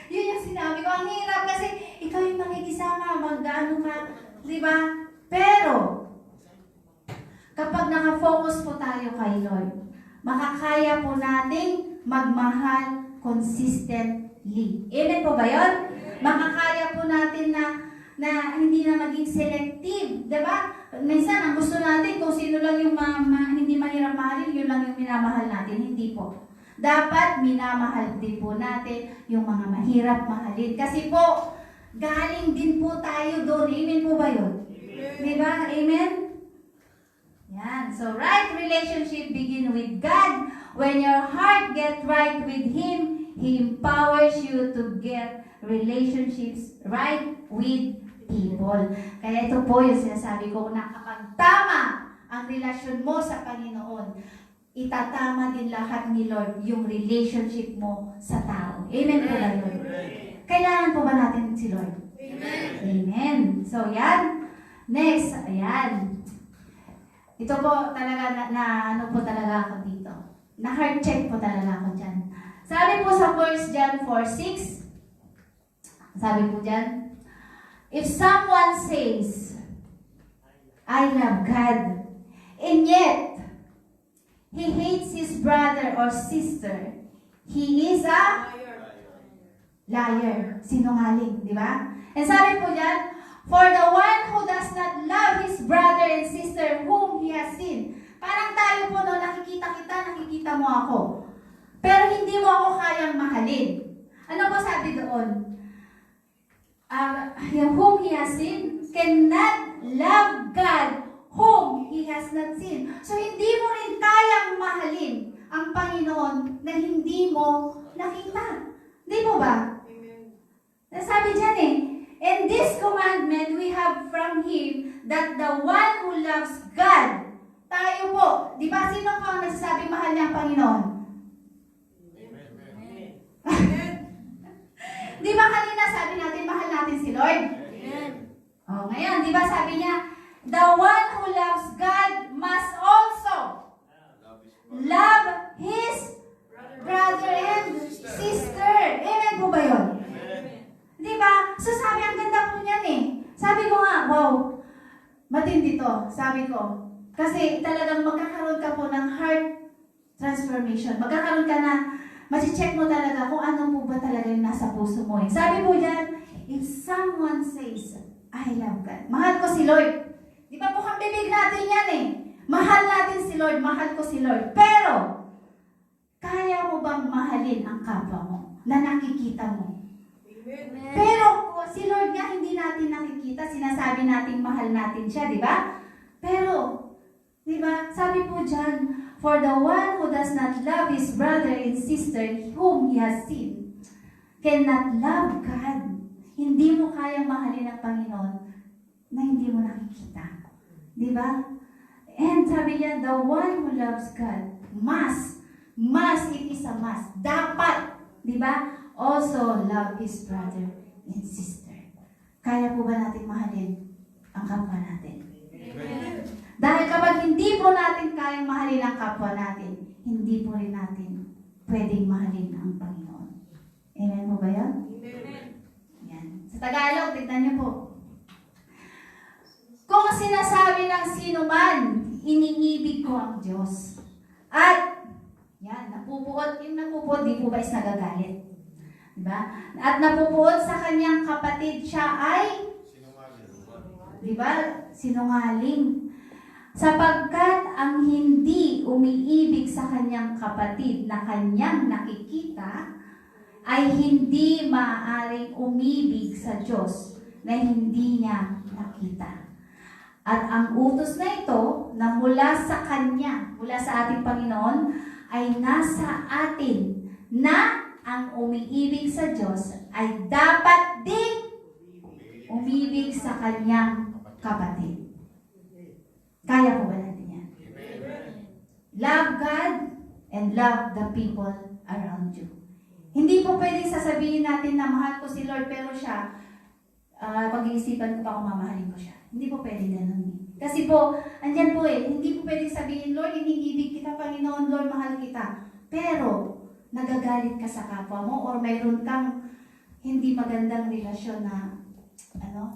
Yun yung sinabi ko. Ang hirap kasi ikaw yung makikisama, mag-ano ka, di ba? Pero, kapag nakafocus po tayo kay Lord, makakaya po nating magmahal consistently. Amen po ba yun? Makakaya po natin na hindi na maging selective. Diba? Minsan, ang gusto natin, kung sino lang yung hindi mahirap mahalin, yun lang yung minamahal natin. Hindi po. Dapat minamahal din po natin yung mga mahirap mahalin. Kasi po, galing din po tayo doon. Amen po ba yun? Diba? Amen? Yan. So, right relationship begin with God. When your heart get right with Him, He empowers you to get relationships right with people. Kaya ito po yung sinasabi ko na kapag tama ang relasyon mo sa Panginoon, itatama din lahat ni Lord yung relationship mo sa tao. Amen po ba yun? Kailangan po ba natin si Lord? Amen. Amen. So, yan. Next, ayan. Ito po talaga ano po talaga ako dito. Na-heart check po talaga ako dyan. Sabi po sa 1 John 4:6, sabi po dyan, if someone says, I love God, and yet, he hates his brother or sister, he is a liar. Sinungaling, di ba? And sabi po dyan, for the one who does not love his brother and sister whom he has seen. Parang tayo po, no, nakikita kita, nakikita mo ako. Pero hindi mo ako kayang mahalin. Ano po sabi doon? Whom he has seen cannot love God whom he has not seen. So, hindi mo rin kayang mahalin ang Panginoon na hindi mo nakita. Di mo ba? Amen. Sabi dyan and this commandment we have from Him that the one who loves God, tayo po, di ba sino po ang nagsasabi mahal niya ang Panginoon? Di ba kanina sabi natin mahal natin si Lord? Amen. Oh, ngayon, di ba sabi niya, the one who loves God must also love his brother and sister. Amen po ba yun? Di ba? So sabi, ang ganda po niyan Sabi ko nga, wow, matindi to. Sabi ko, kasi talagang magkakaroon ka po ng heart transformation. Magkakaroon ka na, masi-check mo talaga kung ano po ba talaga yung nasa puso mo. Sabi po dyan, if someone says, I love God, mahal ko si Lord. Di ba bukang bibig natin yan Mahal natin si Lord, mahal ko si Lord. Pero, kaya mo bang mahalin ang kapwa mo na nakikita mo? Amen. Pero, si Lord nga hindi natin nakikita, sinasabi natin mahal natin siya, di ba? Pero, di ba, sabi po dyan, for the one who does not love his brother and sister whom he has seen, cannot love God. Hindi mo kayang mahalin ang Panginoon na hindi mo nakikita. Di ba? And sabi niya, the one who loves God must, it is a must. Dapat, di ba? Also love his brother and sister. Kaya po ba natin mahalin ang kapwa natin? Amen. Dahil kapag hindi po natin kayang mahalin ang kapwa natin, hindi po rin natin pwedeng mahalin ang Panginoon. Amen po ba yan? Amen. Yan. Sa Tagalog, tignan niyo po. Kung sinasabi ng sino man, iniibig ko ang Diyos. At napupuot, yung napupuot, di po ba is nagagalit? Diba? At napupuot sa kanyang kapatid, siya ay, diba, sinungaling. Sapagkat ang hindi umiibig sa kanyang kapatid na kanyang nakikita, ay hindi maaaring umibig sa Diyos na hindi niya nakita. At ang utos na ito, na mula sa Kanya, mula sa ating Panginoon, ay nasa atin na ang umiibig sa Diyos ay dapat din umibig sa kanyang kapatid. Kaya po ba natin yan? Love God and love the people around you. Hindi po pwedeng sasabihin natin na mahal ko si Lord pero siya, pag-iisipan ko pa kung mamahalin ko siya. Hindi po pwedeng ganun eh. Kasi po, andyan po eh, hindi po pwedeng sabihin, Lord, iniibig kita, Panginoon, Lord, mahal kita. Pero, nagagalit ka sa kapwa mo or mayroon kang hindi magandang relasyon na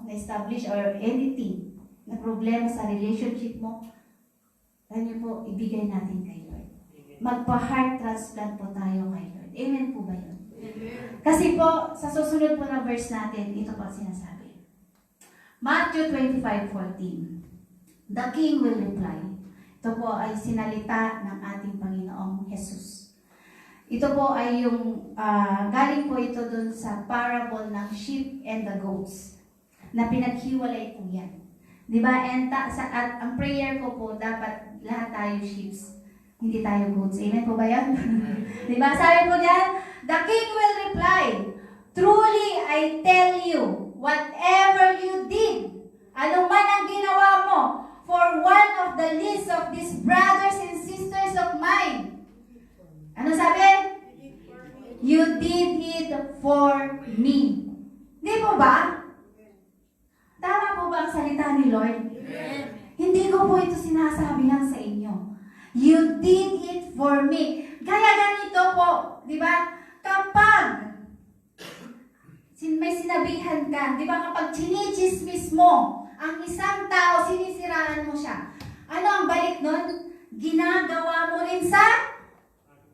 na-establish or anything na problema sa relationship mo, tayo po, ibigay natin kay Lord. Magpa-heart transplant po tayo kay Lord. Amen po ba yun? Amen. Kasi po, sa susunod po na verse natin, ito po sinasabi. Matthew 25:14. The king will reply. Ito po ay sinalita ng ating Panginoong Jesus. Ito po ay yung, galing po ito dun sa parable ng sheep and the goats, na pinaghiwalay po yan. Diba? At ang prayer ko po, dapat lahat tayo sheeps, hindi tayo goats. Amen po ba yan? Diba? Sabi po diyan, the king will reply, truly I tell you, whatever you did, ano man ang ginawa mo, for one of the least of these brothers and sisters of mine, ano sabi? You did it for me. Di po ba? Tama po ba ang salita ni Lord? Amen. Hindi ko po ito sinasabi lang sa inyo. You did it for me. Kaya ganito po, di ba? Kapag may sinabihan ka, di ba, kapag chinichismis mo ang isang tao, sinisiraan mo siya. Ano ang balik nun? Ginagawa mo rin sa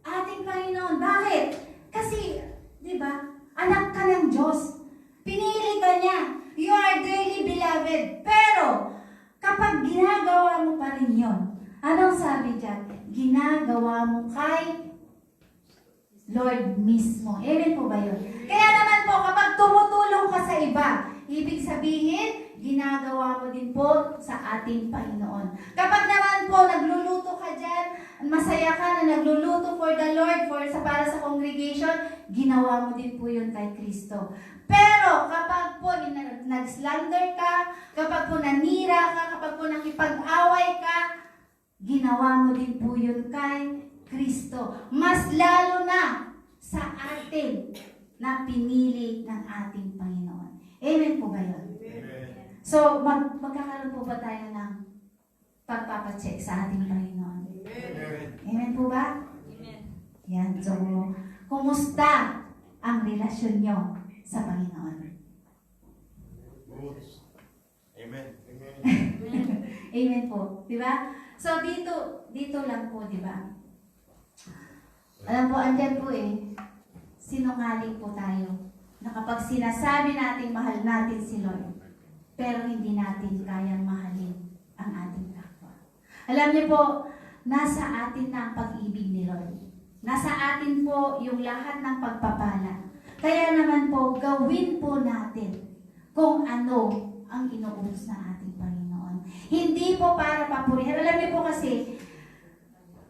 ating Panginoon. Bakit? Kasi, di ba, anak ka ng Diyos. Pinili ka niya. You are dearly beloved. Pero, kapag ginagawa mo pa rin yun, anong sabi dyan? Ginagawa mo kay Lord mismo. Amen po ba yun? Kaya naman po, kapag tumutulong ka sa iba, ibig sabihin, ginagawa mo din po sa ating Panginoon. Kapag naman po, nagluluto ka dyan, masaya ka na nagluluto for the Lord, para sa congregation, ginawa mo din po yun kay Kristo. Pero kapag po nag-slander ka, kapag po nanira ka, kapag po nakipag-away ka, ginawa mo din po yun kay Kristo. Mas lalo na sa atin na pinili ng ating Panginoon. Amen po ba yun? Amen. So, magkakaroon po ba tayo ng pagpapacheck sa ating Panginoon? Amen. Amen po ba? Amen. Yan. So, kumusta ang relasyon nyo sa Panginoon? Amen. Amen po. Diba? So, dito lang po, diba? Alam po, andyan po sinungaling po tayo. Na kapag sinasabi natin mahal natin si Lord, pero hindi natin kayang mahalin ang ating kapwa. Alam niyo po, nasa atin na ang pag-ibig ni Lord. Nasa atin po yung lahat ng pagpapala. Kaya naman po, gawin po natin kung ano ang inuutos ng ating Panginoon. Hindi po para papurihan. Alam niyo po kasi,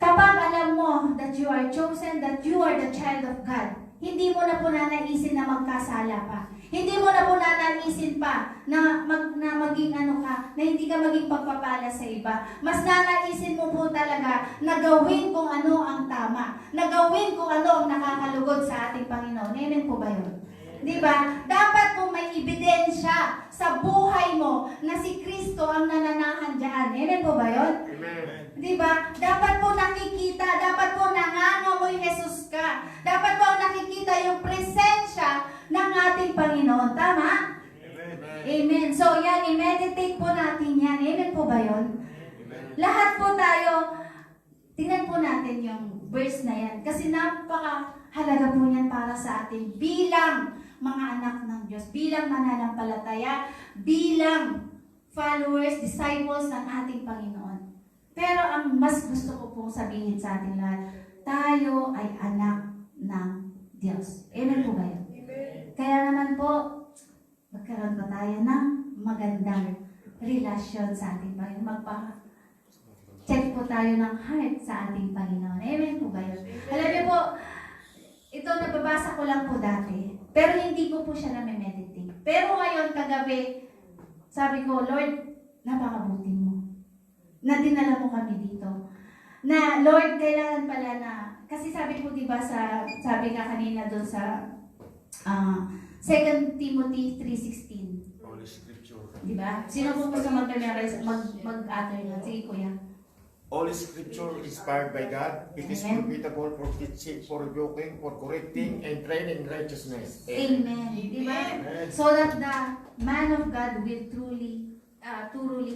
kapag alam mo that you are chosen, that you are the child of God, hindi mo na po nanaisin na magkasala pa. Hindi mo na po nanaisin pa na maging na hindi ka maging pagpapala sa iba. Mas nanaisin mo po talaga na gawin kung ano ang tama. Na gawin kung ano ang nakakalugod sa ating Panginoon. Amen po ba yun? Diba? Dapat po may ebidensya sa buhay mo na si Kristo ang nananahan dyan. Amen po ba yun? Amen. Diba? Dapat po nakikita, dapat po nangangamoy Jesus ka. Dapat po nakikita yung presensya ng ating Panginoon. Tama? Amen. Amen. So yan, i-meditate po natin yan. Amen po ba yun? Amen. Lahat po tayo, tingnan po natin yung verse na yan. Kasi napakahalaga po yan para sa atin bilang mga anak ng Diyos, bilang mananampalataya, bilang followers, disciples ng ating Panginoon. Pero ang mas gusto ko pong sabihin sa ating lahat, tayo ay anak ng Diyos. Amen po ba yun? Kaya naman po, magkaroon pa tayo ng magandang relasyon sa ating Panginoon. Check po tayo ng heart sa ating Panginoon. Amen po ba yun? Alam niyo po, ito nababasa ko lang po dati, pero hindi ko po siya na-meditate. Pero ngayon, kagabi, sabi ko, Lord, napakabuti mo. Na dinala mo kami dito. Na, Lord, kailangan pala na, kasi sabi ko, diba, sabi ka kanina doon sa 2 Timothy 3:16. Holy Scripture. Diba? Sino po gusto mag-memorize, mag-utter niya? Sige, kuya. All Scripture inspired by God. It is Amen. profitable for teaching, for rebuking, for correcting, and training in righteousness. Amen. Diba? Amen. So that the man of God will truly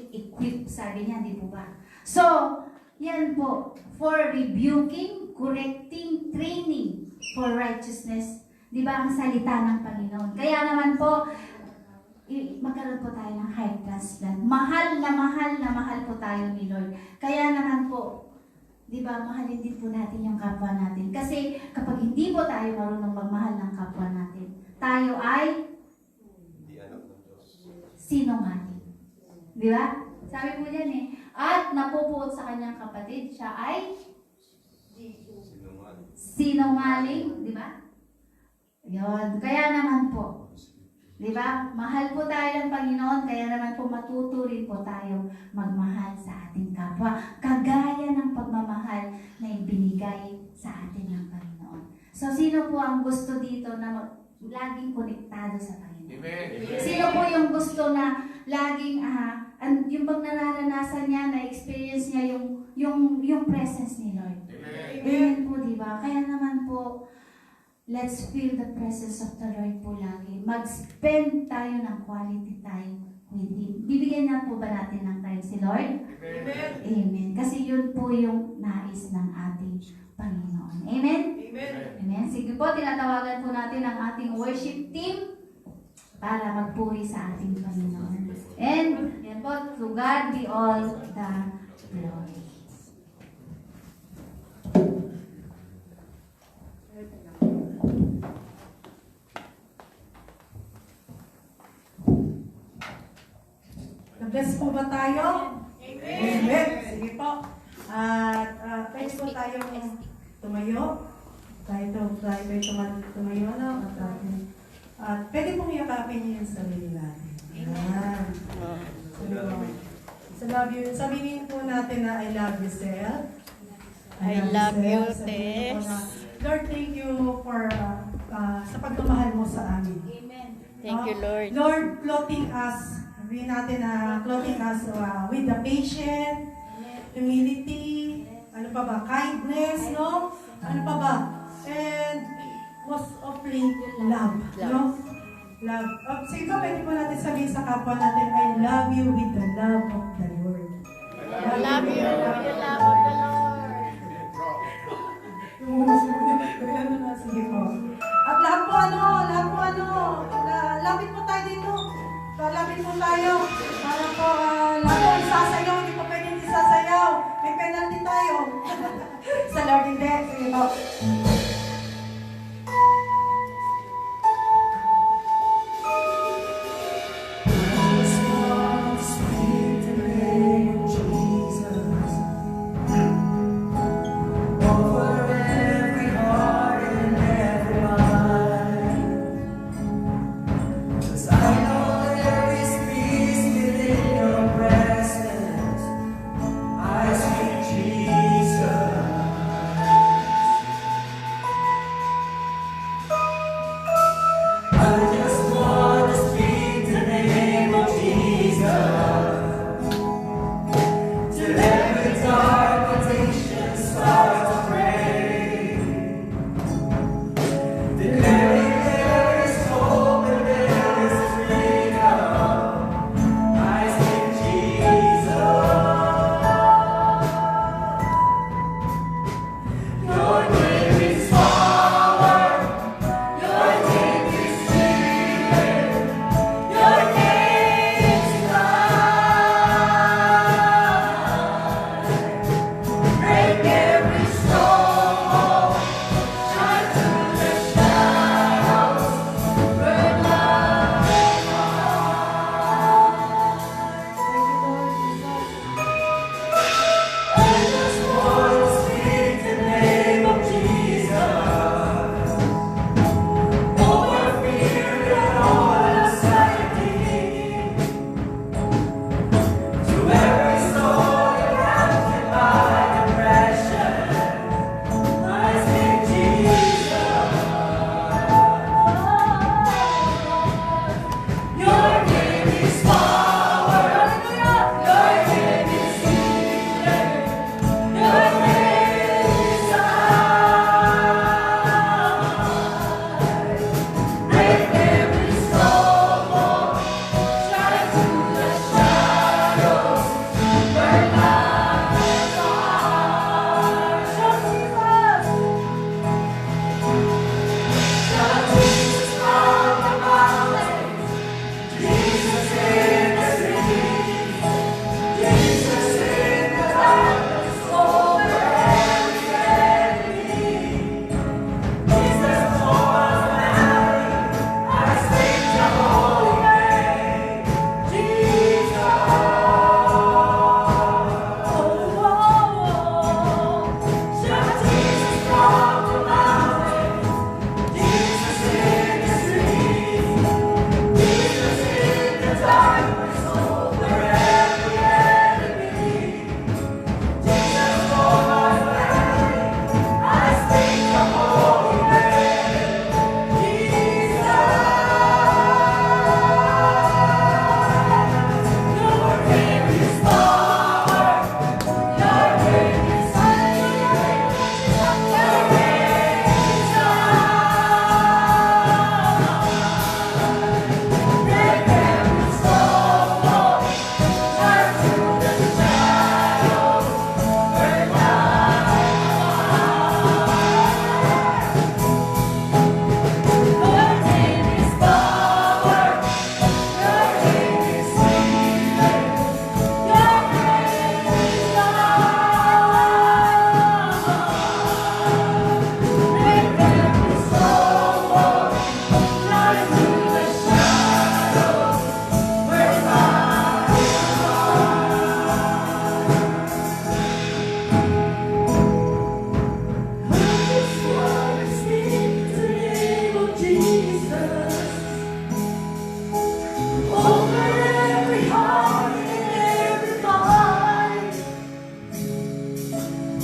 equip, sabi niya, di po ba? So, yan po, for rebuking, correcting, training, for righteousness. Di ba ang salita ng Panginoon? Kaya naman po, magkaroon po tayo ng high transplant. Mahal na mahal po tayo ni Lord. Kaya naman po, di ba, mahalin din po natin yung kapwa natin. Kasi kapag hindi po tayo marunong magmahal ng kapwa natin, tayo ay Hindi anak ng Diyos. sinungaling. Di ba? Sabi po dyan at napupuot sa kanyang kapatid, siya ay sinungaling. Di ba? Yun. Kaya naman po, di ba? Mahal po tayo ng Panginoon, kaya naman po matuturin po tayo magmahal sa ating kapwa. Kagaya ng pagmamahal na ibinigay sa atin ng Panginoon. So, sino po ang gusto dito na laging konektado sa Panginoon? Amen. Sino po yung gusto na laging, yung pag nararanasan niya, na-experience niya yung presence ni Lord? Amen po, di ba? Kaya naman po, let's feel the presence of the Lord po lagi. Mag-spend tayo ng quality time with Him. Bibigyan na po ba natin ng time si Lord? Amen. Amen. Kasi yun po yung nais ng ating Panginoon. Amen? Amen. Amen. Sige po, tinatawagan po natin ang ating worship team para magpuri sa ating Panginoon. And, yan po, to God be all the glory. Bless po ba tayo? Amen. Sige po. At pwede po tayong tumayo. Tayo tumayo na. At pwede pong yakapin niyo yung sarili natin. Amen. So, love you. Sabihin po natin na I love you, self. I love you, Sabihin po Tess. na, Lord, thank you for sa pagmamahal mo sa amin. Amen. Thank you, Lord. Lord, clothing us. Sabihin natin na clothing us with the patient, humility, ano pa ba, kindness, no? Ano pa ba? And most of love, no? Love. Sige pa, pwede po natin sabihin sa kapwa natin, I love you with the love of the Lord. I love you with the love of the Lord. Sige po. At lahat po lapit po tayo dito. Lapit po tayo. Para po, lahat po isasayaw, hindi po pwedeng isasayaw. May penalty tayo. Sa Lord, hindi. Sige po. I know there is peace within your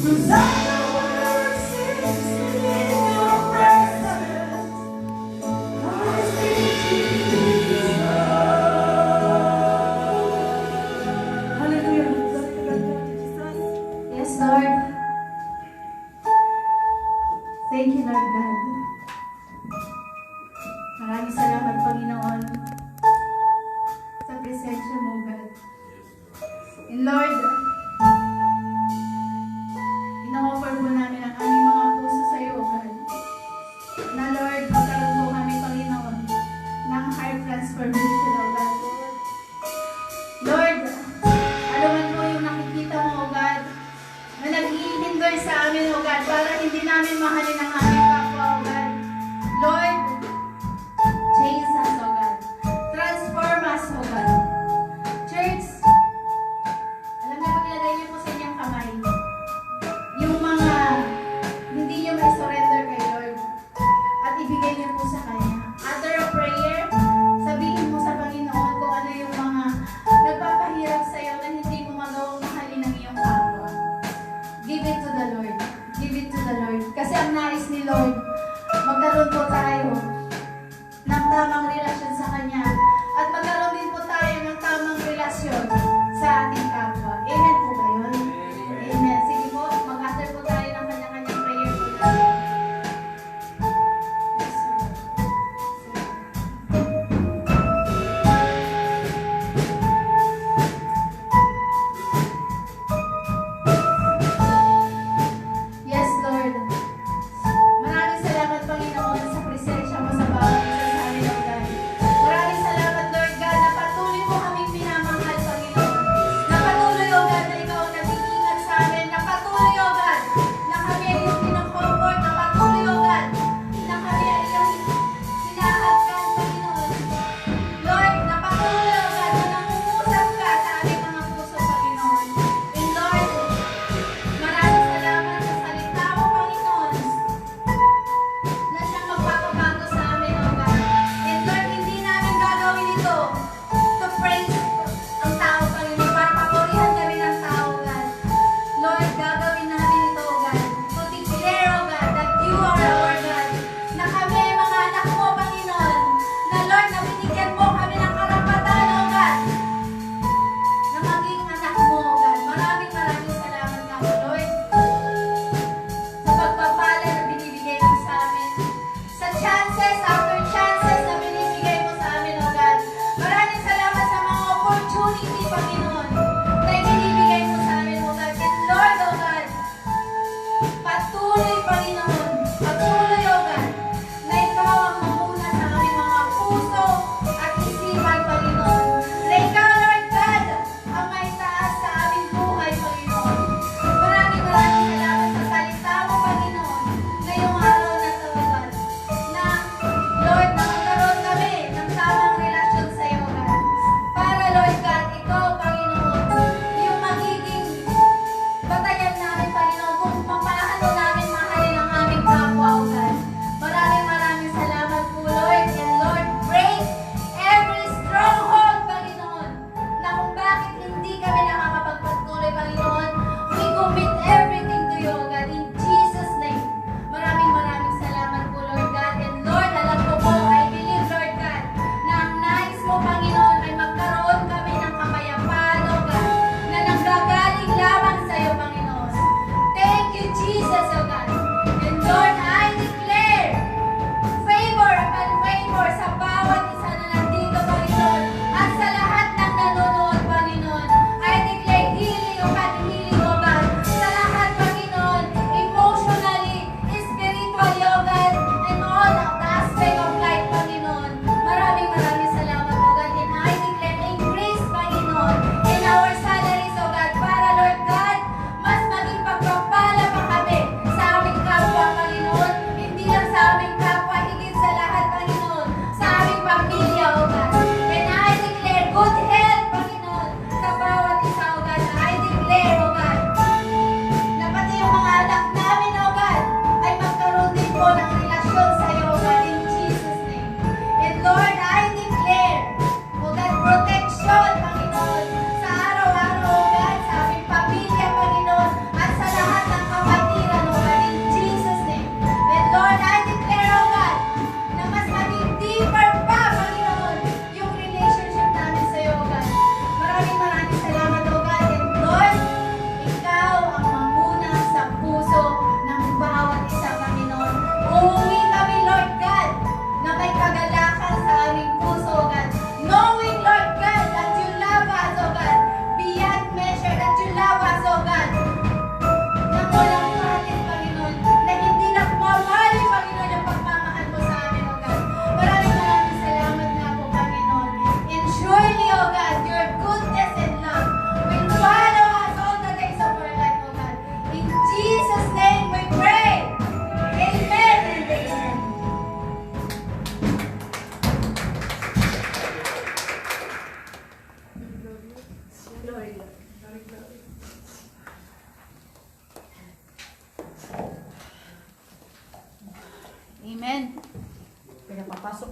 Yes, Lord. Thank you, Lord God. Maraming salamat, Panginoon, sa presensya mo, God. And Lord, ino-offer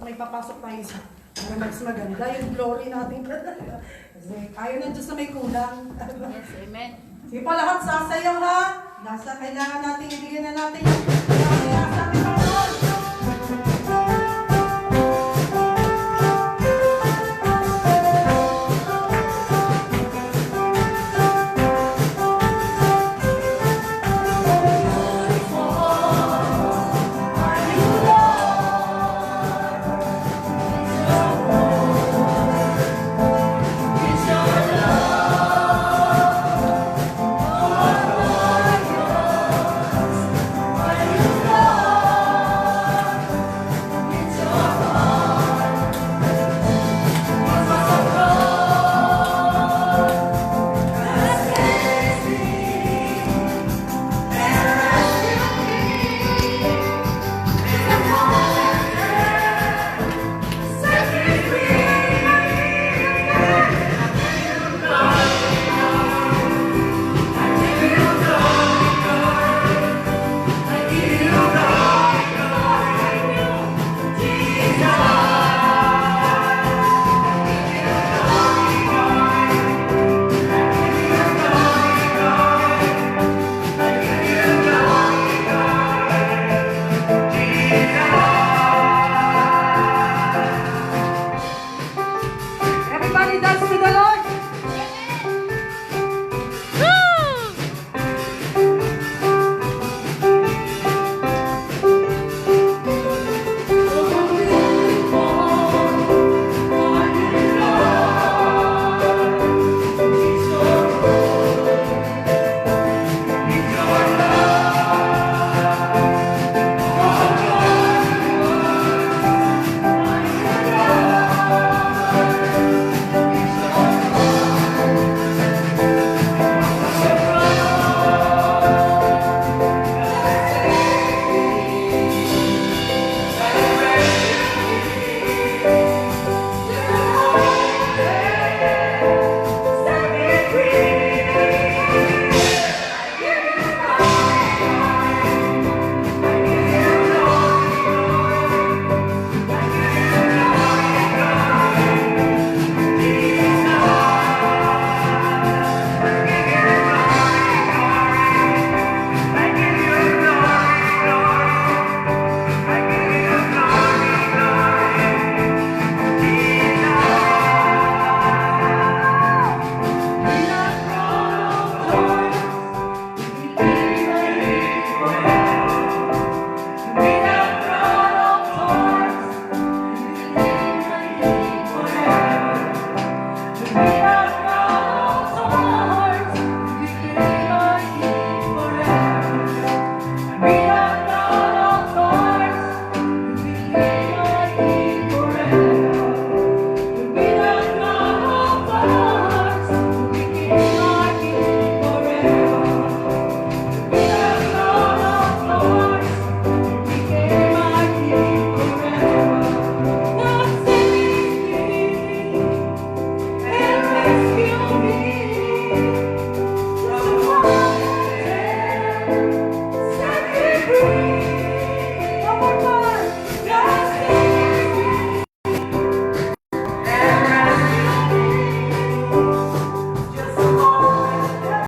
may papasok tayo isa. Para mas maganda yung glory natin. Kasi ayaw ng Diyos na may kulang. Yes, amen. Sige po lahat, sasayaw ha. Nasa kailangan natin, ibigyan na natin. Kaya sabi